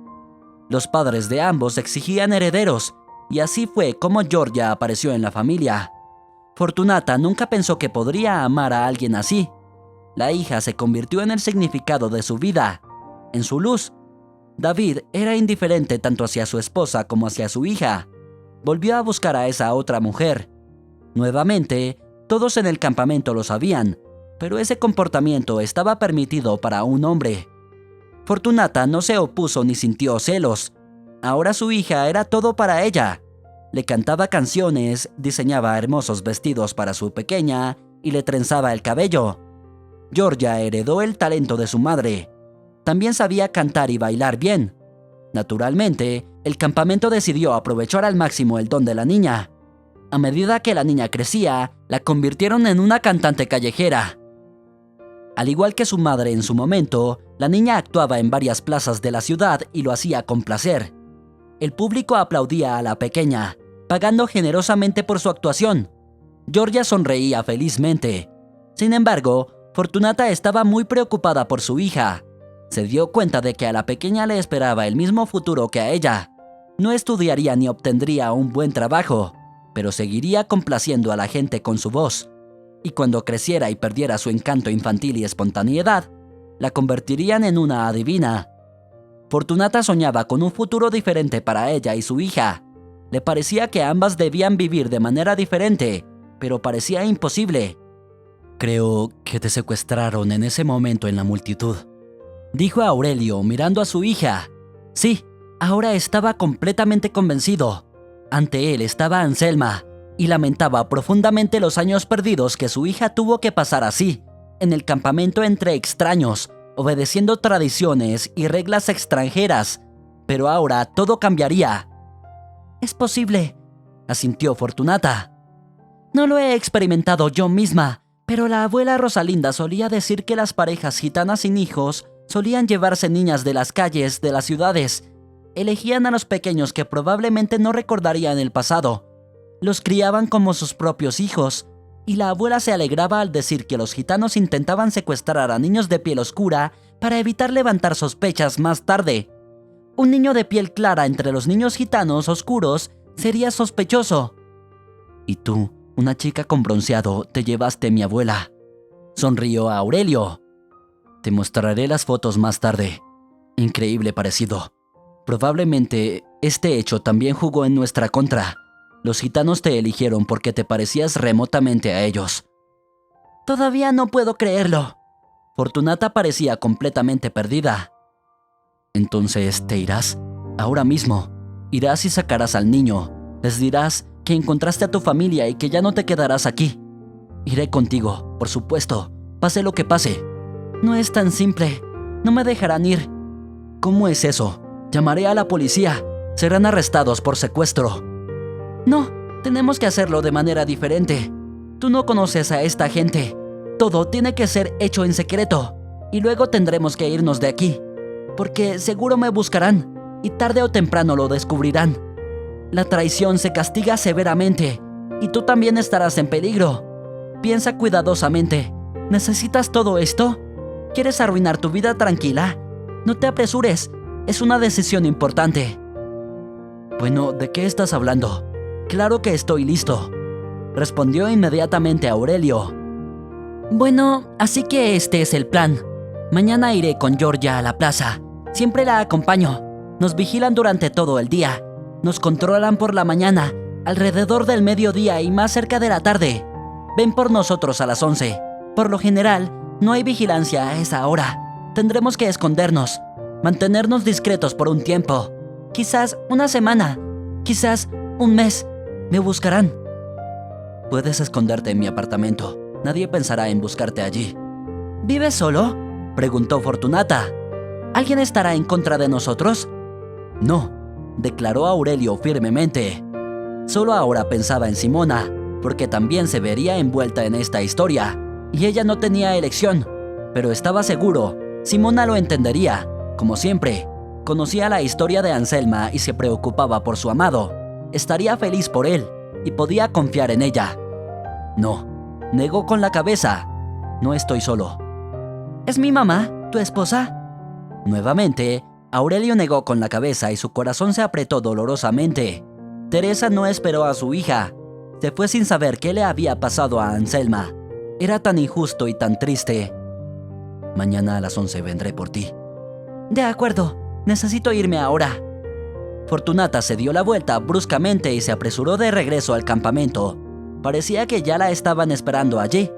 Los padres de ambos exigían herederos, y así fue como Georgia apareció en la familia. Fortunata nunca pensó que podría amar a alguien así. La hija se convirtió en el significado de su vida, en su luz. David era indiferente tanto hacia su esposa como hacia su hija. Volvió a buscar a esa otra mujer. Nuevamente, todos en el campamento lo sabían, pero ese comportamiento estaba permitido para un hombre. Fortunata no se opuso ni sintió celos. Ahora su hija era todo para ella. Le cantaba canciones, diseñaba hermosos vestidos para su pequeña y le trenzaba el cabello. Georgia heredó el talento de su madre. También sabía cantar y bailar bien. Naturalmente, el campamento decidió aprovechar al máximo el don de la niña. A medida que la niña crecía, la convirtieron en una cantante callejera. Al igual que su madre en su momento, la niña actuaba en varias plazas de la ciudad y lo hacía con placer. El público aplaudía a la pequeña, pagando generosamente por su actuación. Georgia sonreía felizmente. Sin embargo, Fortunata estaba muy preocupada por su hija. Se dio cuenta de que a la pequeña le esperaba el mismo futuro que a ella. No estudiaría ni obtendría un buen trabajo, pero seguiría complaciendo a la gente con su voz. Y cuando creciera y perdiera su encanto infantil y espontaneidad, la convertirían en una adivina. Fortunata soñaba con un futuro diferente para ella y su hija. Le parecía que ambas debían vivir de manera diferente, pero parecía imposible. Creo que te secuestraron en ese momento en la multitud, dijo Aurelio mirando a su hija. Sí, ahora estaba completamente convencido. Ante él estaba Anselma, y lamentaba profundamente los años perdidos que su hija tuvo que pasar así, en el campamento entre extraños, obedeciendo tradiciones y reglas extranjeras. Pero ahora todo cambiaría. Es posible, asintió Fortunata. No lo he experimentado yo misma, pero la abuela Rosalinda solía decir que las parejas gitanas sin hijos solían llevarse niñas de las calles de las ciudades. Elegían a los pequeños que probablemente no recordarían el pasado. Los criaban como sus propios hijos, y la abuela se alegraba al decir que los gitanos intentaban secuestrar a niños de piel oscura para evitar levantar sospechas más tarde. Un niño de piel clara entre los niños gitanos oscuros sería sospechoso. Y tú, una chica con bronceado, te llevaste a mi abuela. Sonrió a Aurelio. Te mostraré las fotos más tarde. Increíble parecido. Probablemente este hecho también jugó en nuestra contra. Los gitanos te eligieron porque te parecías remotamente a ellos. Todavía no puedo creerlo. Fortunata parecía completamente perdida. «Entonces, ¿te irás? Ahora mismo. Irás y sacarás al niño. Les dirás que encontraste a tu familia y que ya no te quedarás aquí. Iré contigo, por supuesto, pase lo que pase». No es tan simple. No me dejarán ir. «¿Cómo es eso? Llamaré a la policía. Serán arrestados por secuestro». No, tenemos que hacerlo de manera diferente. Tú no conoces a esta gente. Todo tiene que ser hecho en secreto. Y luego tendremos que irnos de aquí. Porque seguro me buscarán. Y tarde o temprano lo descubrirán. La traición se castiga severamente. Y tú también estarás en peligro. Piensa cuidadosamente. ¿Necesitas todo esto? ¿Quieres arruinar tu vida tranquila? No te apresures. Es una decisión importante. Bueno, ¿de qué estás hablando? Claro que estoy listo. Respondió inmediatamente Aurelio. Bueno, así que este es el plan. Mañana iré con Georgia a la plaza. Siempre la acompaño. Nos vigilan durante todo el día. Nos controlan por la mañana, alrededor del mediodía y más cerca de la tarde. Ven por nosotros a las 11. Por lo general, no hay vigilancia a esa hora. Tendremos que escondernos, mantenernos discretos por un tiempo. Quizás una semana, quizás un mes. Me buscarán. Puedes esconderte en mi apartamento. Nadie pensará en buscarte allí. ¿Vives solo?, preguntó Fortunata. ¿Alguien estará en contra de nosotros? No, declaró Aurelio firmemente. Solo ahora pensaba en Simona, porque también se vería envuelta en esta historia, y ella no tenía elección. Pero estaba seguro, Simona lo entendería, como siempre. Conocía la historia de Anselma y se preocupaba por su amado. Estaría feliz por él, y podía confiar en ella. No, negó con la cabeza. No estoy solo. ¿Es mi mamá, tu esposa? Nuevamente, Aurelio negó con la cabeza y su corazón se apretó dolorosamente. Teresa no esperó a su hija. Se fue sin saber qué le había pasado a Anselma. Era tan injusto y tan triste. Mañana a las 11 vendré por ti. De acuerdo, necesito irme ahora. Fortunata se dio la vuelta bruscamente y se apresuró de regreso al campamento. Parecía que ya la estaban esperando allí.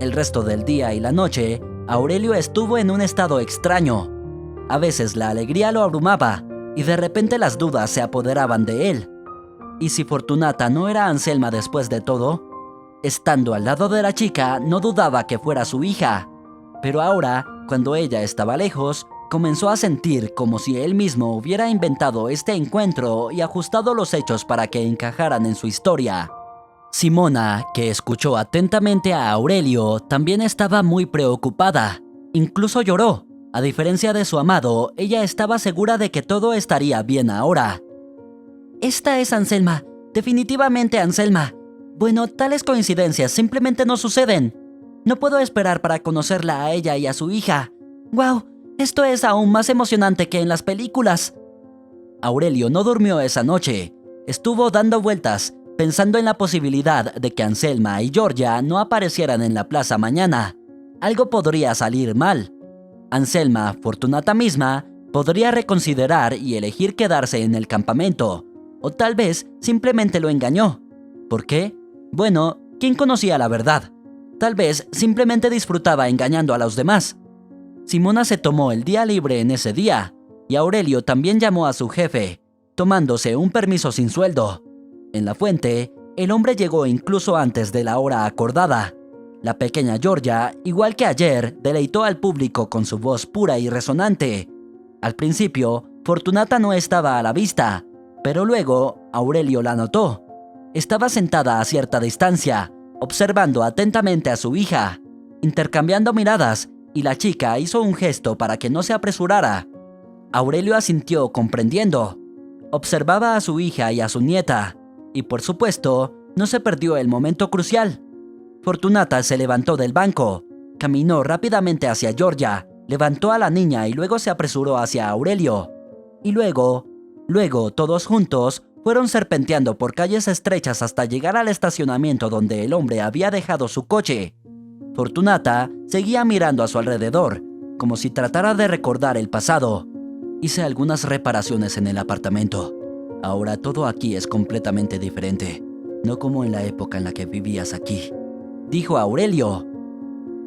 El resto del día y la noche, Aurelio estuvo en un estado extraño. A veces la alegría lo abrumaba y de repente las dudas se apoderaban de él. ¿Y si Fortunata no era Anselma después de todo? Estando al lado de la chica, no dudaba que fuera su hija. Pero ahora, cuando ella estaba lejos, comenzó a sentir como si él mismo hubiera inventado este encuentro y ajustado los hechos para que encajaran en su historia. Simona, que escuchó atentamente a Aurelio, también estaba muy preocupada. Incluso lloró. A diferencia de su amado, ella estaba segura de que todo estaría bien ahora. Esta es Anselma, definitivamente Anselma. Bueno, tales coincidencias simplemente no suceden. No puedo esperar para conocerla a ella y a su hija. ¡Wow! Esto es aún más emocionante que en las películas. Aurelio no durmió esa noche. Estuvo dando vueltas, pensando en la posibilidad de que Anselma y Georgia no aparecieran en la plaza mañana. Algo podría salir mal. Anselma, Fortunata misma, podría reconsiderar y elegir quedarse en el campamento. O tal vez simplemente lo engañó. ¿Por qué? Bueno, ¿quién conocía la verdad? Tal vez simplemente disfrutaba engañando a los demás. Simona se tomó el día libre en ese día, y Aurelio también llamó a su jefe, tomándose un permiso sin sueldo. En la fuente, el hombre llegó incluso antes de la hora acordada. La pequeña Georgia, igual que ayer, deleitó al público con su voz pura y resonante. Al principio, Fortunata no estaba a la vista, pero luego Aurelio la notó. Estaba sentada a cierta distancia, observando atentamente a su hija, intercambiando miradas, y la chica hizo un gesto para que no se apresurara. Aurelio asintió comprendiendo. Observaba a su hija y a su nieta, y por supuesto, no se perdió el momento crucial. Fortunata se levantó del banco, caminó rápidamente hacia Georgia, levantó a la niña y luego se apresuró hacia Aurelio. Y luego, todos juntos, fueron serpenteando por calles estrechas hasta llegar al estacionamiento donde el hombre había dejado su coche. Fortunata seguía mirando a su alrededor, como si tratara de recordar el pasado. Hice algunas reparaciones en el apartamento. Ahora todo aquí es completamente diferente, no como en la época en la que vivías aquí, dijo Aurelio.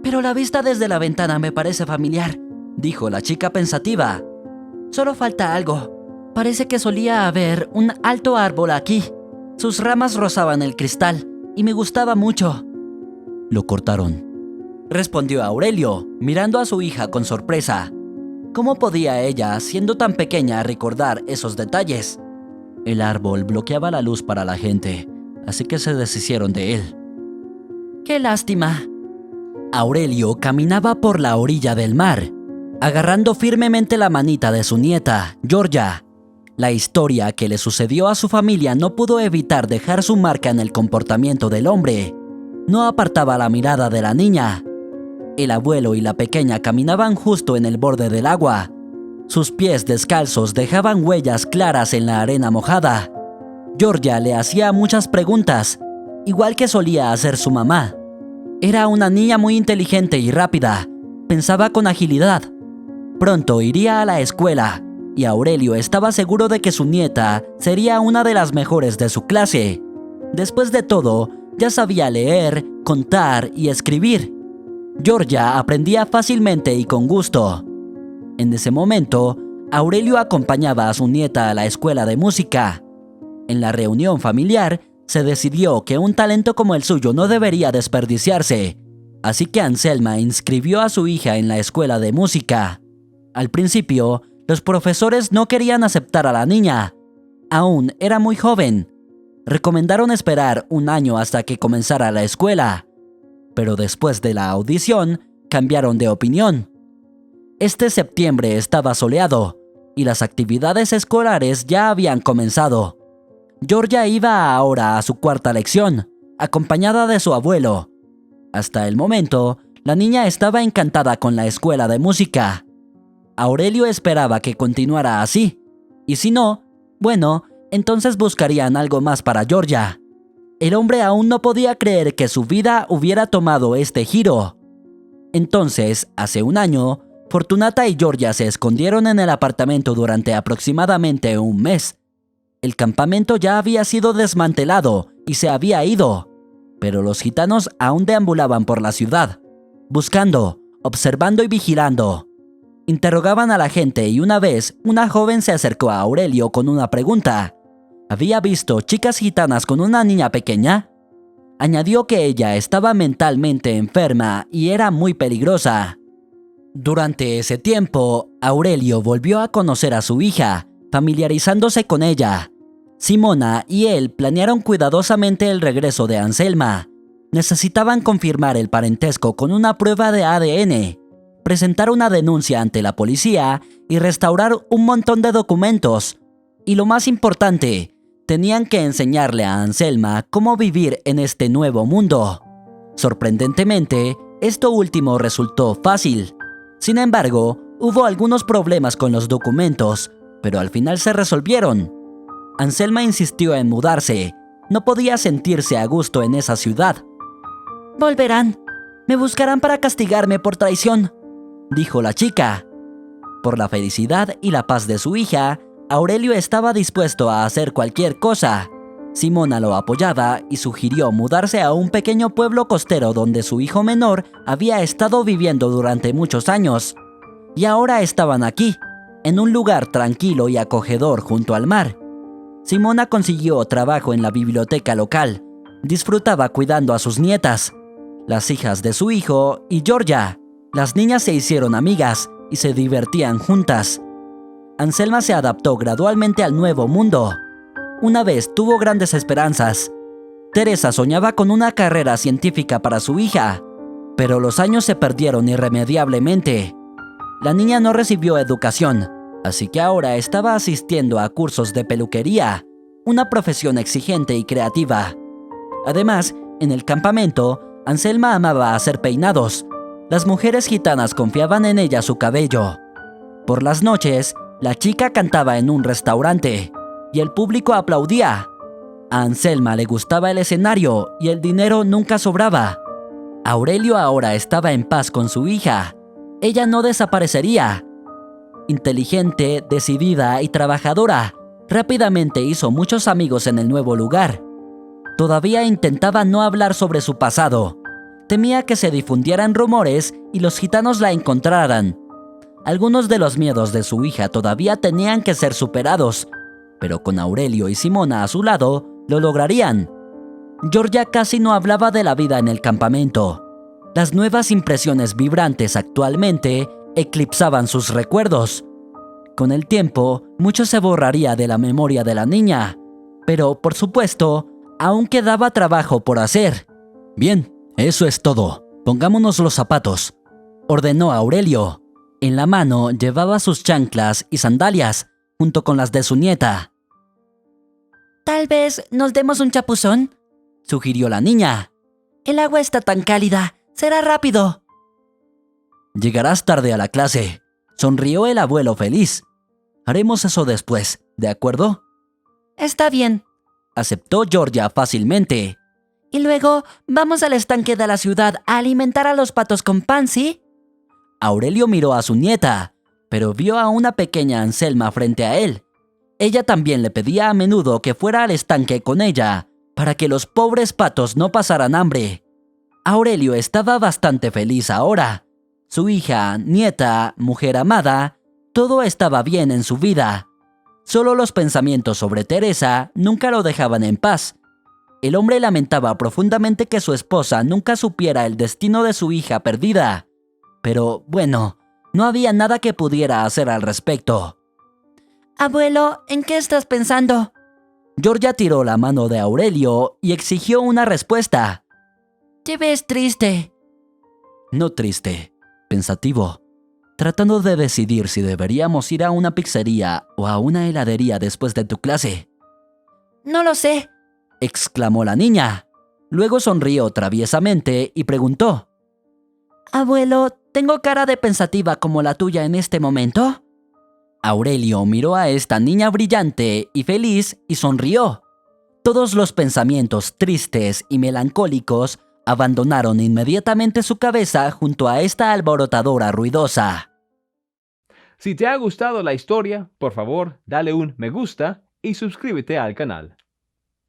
Pero la vista desde la ventana me parece familiar, dijo la chica pensativa. Solo falta algo. Parece que solía haber un alto árbol aquí. Sus ramas rozaban el cristal y me gustaba mucho. Lo cortaron, respondió Aurelio, mirando a su hija con sorpresa. ¿Cómo podía ella, siendo tan pequeña, recordar esos detalles? El árbol bloqueaba la luz para la gente, así que se deshicieron de él. ¡Qué lástima! Aurelio caminaba por la orilla del mar, agarrando firmemente la manita de su nieta, Georgia. La historia que le sucedió a su familia no pudo evitar dejar su marca en el comportamiento del hombre. No apartaba la mirada de la niña. El abuelo y la pequeña caminaban justo en el borde del agua. Sus pies descalzos dejaban huellas claras en la arena mojada. Georgia le hacía muchas preguntas, igual que solía hacer su mamá. Era una niña muy inteligente y rápida. Pensaba con agilidad. Pronto iría a la escuela, y Aurelio estaba seguro de que su nieta sería una de las mejores de su clase. Después de todo, ya sabía leer, contar y escribir. Georgia aprendía fácilmente y con gusto. En ese momento, Aurelio acompañaba a su nieta a la escuela de música. En la reunión familiar, se decidió que un talento como el suyo no debería desperdiciarse, así que Anselma inscribió a su hija en la escuela de música. Al principio, los profesores no querían aceptar a la niña. Aún era muy joven. Recomendaron esperar un año hasta que comenzara la escuela. Pero después de la audición, cambiaron de opinión. Este septiembre estaba soleado, y las actividades escolares ya habían comenzado. Georgia iba ahora a su cuarta lección, acompañada de su abuelo. Hasta el momento, la niña estaba encantada con la escuela de música. Aurelio esperaba que continuara así, y si no, bueno, entonces buscarían algo más para Georgia. El hombre aún no podía creer que su vida hubiera tomado este giro. Entonces, hace un año, Fortunata y Georgia se escondieron en el apartamento durante aproximadamente un mes. El campamento ya había sido desmantelado y se había ido, pero los gitanos aún deambulaban por la ciudad, buscando, observando y vigilando. Interrogaban a la gente y una vez, una joven se acercó a Aurelio con una pregunta. ¿Había visto chicas gitanas con una niña pequeña? Añadió que ella estaba mentalmente enferma y era muy peligrosa. Durante ese tiempo, Aurelio volvió a conocer a su hija, familiarizándose con ella. Simona y él planearon cuidadosamente el regreso de Anselma. Necesitaban confirmar el parentesco con una prueba de ADN, presentar una denuncia ante la policía y restaurar un montón de documentos. Y lo más importante, tenían que enseñarle a Anselma cómo vivir en este nuevo mundo. Sorprendentemente, esto último resultó fácil. Sin embargo, hubo algunos problemas con los documentos, pero al final se resolvieron. Anselma insistió en mudarse. No podía sentirse a gusto en esa ciudad. Volverán. Me buscarán para castigarme por traición, dijo la chica. Por la felicidad y la paz de su hija, Aurelio estaba dispuesto a hacer cualquier cosa. Simona lo apoyaba y sugirió mudarse a un pequeño pueblo costero donde su hijo menor había estado viviendo durante muchos años. Y ahora estaban aquí, en un lugar tranquilo y acogedor junto al mar. Simona consiguió trabajo en la biblioteca local. Disfrutaba cuidando a sus nietas, las hijas de su hijo y Georgia. Las niñas se hicieron amigas y se divertían juntas. Anselma se adaptó gradualmente al nuevo mundo. Una vez tuvo grandes esperanzas. Teresa soñaba con una carrera científica para su hija, pero los años se perdieron irremediablemente. La niña no recibió educación, así que ahora estaba asistiendo a cursos de peluquería, una profesión exigente y creativa. Además, en el campamento, Anselma amaba hacer peinados. Las mujeres gitanas confiaban en ella su cabello. Por las noches, la chica cantaba en un restaurante y el público aplaudía. A Anselma le gustaba el escenario y el dinero nunca sobraba. Aurelio ahora estaba en paz con su hija. Ella no desaparecería. Inteligente, decidida y trabajadora, rápidamente hizo muchos amigos en el nuevo lugar. Todavía intentaba no hablar sobre su pasado, Temía que se difundieran rumores y los gitanos la encontraran. Algunos de los miedos de su hija todavía tenían que ser superados, pero con Aurelio y Simona a su lado, lo lograrían. Georgia casi no hablaba de la vida en el campamento. Las nuevas impresiones vibrantes actualmente eclipsaban sus recuerdos. Con el tiempo, mucho se borraría de la memoria de la niña, pero, por supuesto, aún quedaba trabajo por hacer. Bien, eso es todo. Pongámonos los zapatos, ordenó Aurelio. En la mano llevaba sus chanclas y sandalias, junto con las de su nieta. «Tal vez nos demos un chapuzón», sugirió la niña. «El agua está tan cálida, será rápido». Llegarás tarde a la clase, sonrió el abuelo feliz. Haremos eso después, ¿de acuerdo? «Está bien», aceptó Georgia fácilmente. «Y luego vamos al estanque de la ciudad a alimentar a los patos con pan, ¿sí?» Aurelio miró a su nieta, pero vio a una pequeña Anselma frente a él. Ella también le pedía a menudo que fuera al estanque con ella, para que los pobres patos no pasaran hambre. Aurelio estaba bastante feliz ahora. Su hija, nieta, mujer amada, todo estaba bien en su vida. Solo los pensamientos sobre Teresa nunca lo dejaban en paz. El hombre lamentaba profundamente que su esposa nunca supiera el destino de su hija perdida. Pero, bueno, no había nada que pudiera hacer al respecto. «Abuelo, ¿en qué estás pensando?» Georgia tiró la mano de Aurelio y exigió una respuesta. «Te ves triste». No triste, pensativo, tratando de decidir si deberíamos ir a una pizzería o a una heladería después de tu clase. «No lo sé», exclamó la niña. Luego sonrió traviesamente y preguntó. «Abuelo, ¿tengo cara de pensativa como la tuya en este momento?» Aurelio miró a esta niña brillante y feliz y sonrió. Todos los pensamientos tristes y melancólicos abandonaron inmediatamente su cabeza junto a esta alborotadora ruidosa. Si te ha gustado la historia, por favor, dale un me gusta y suscríbete al canal.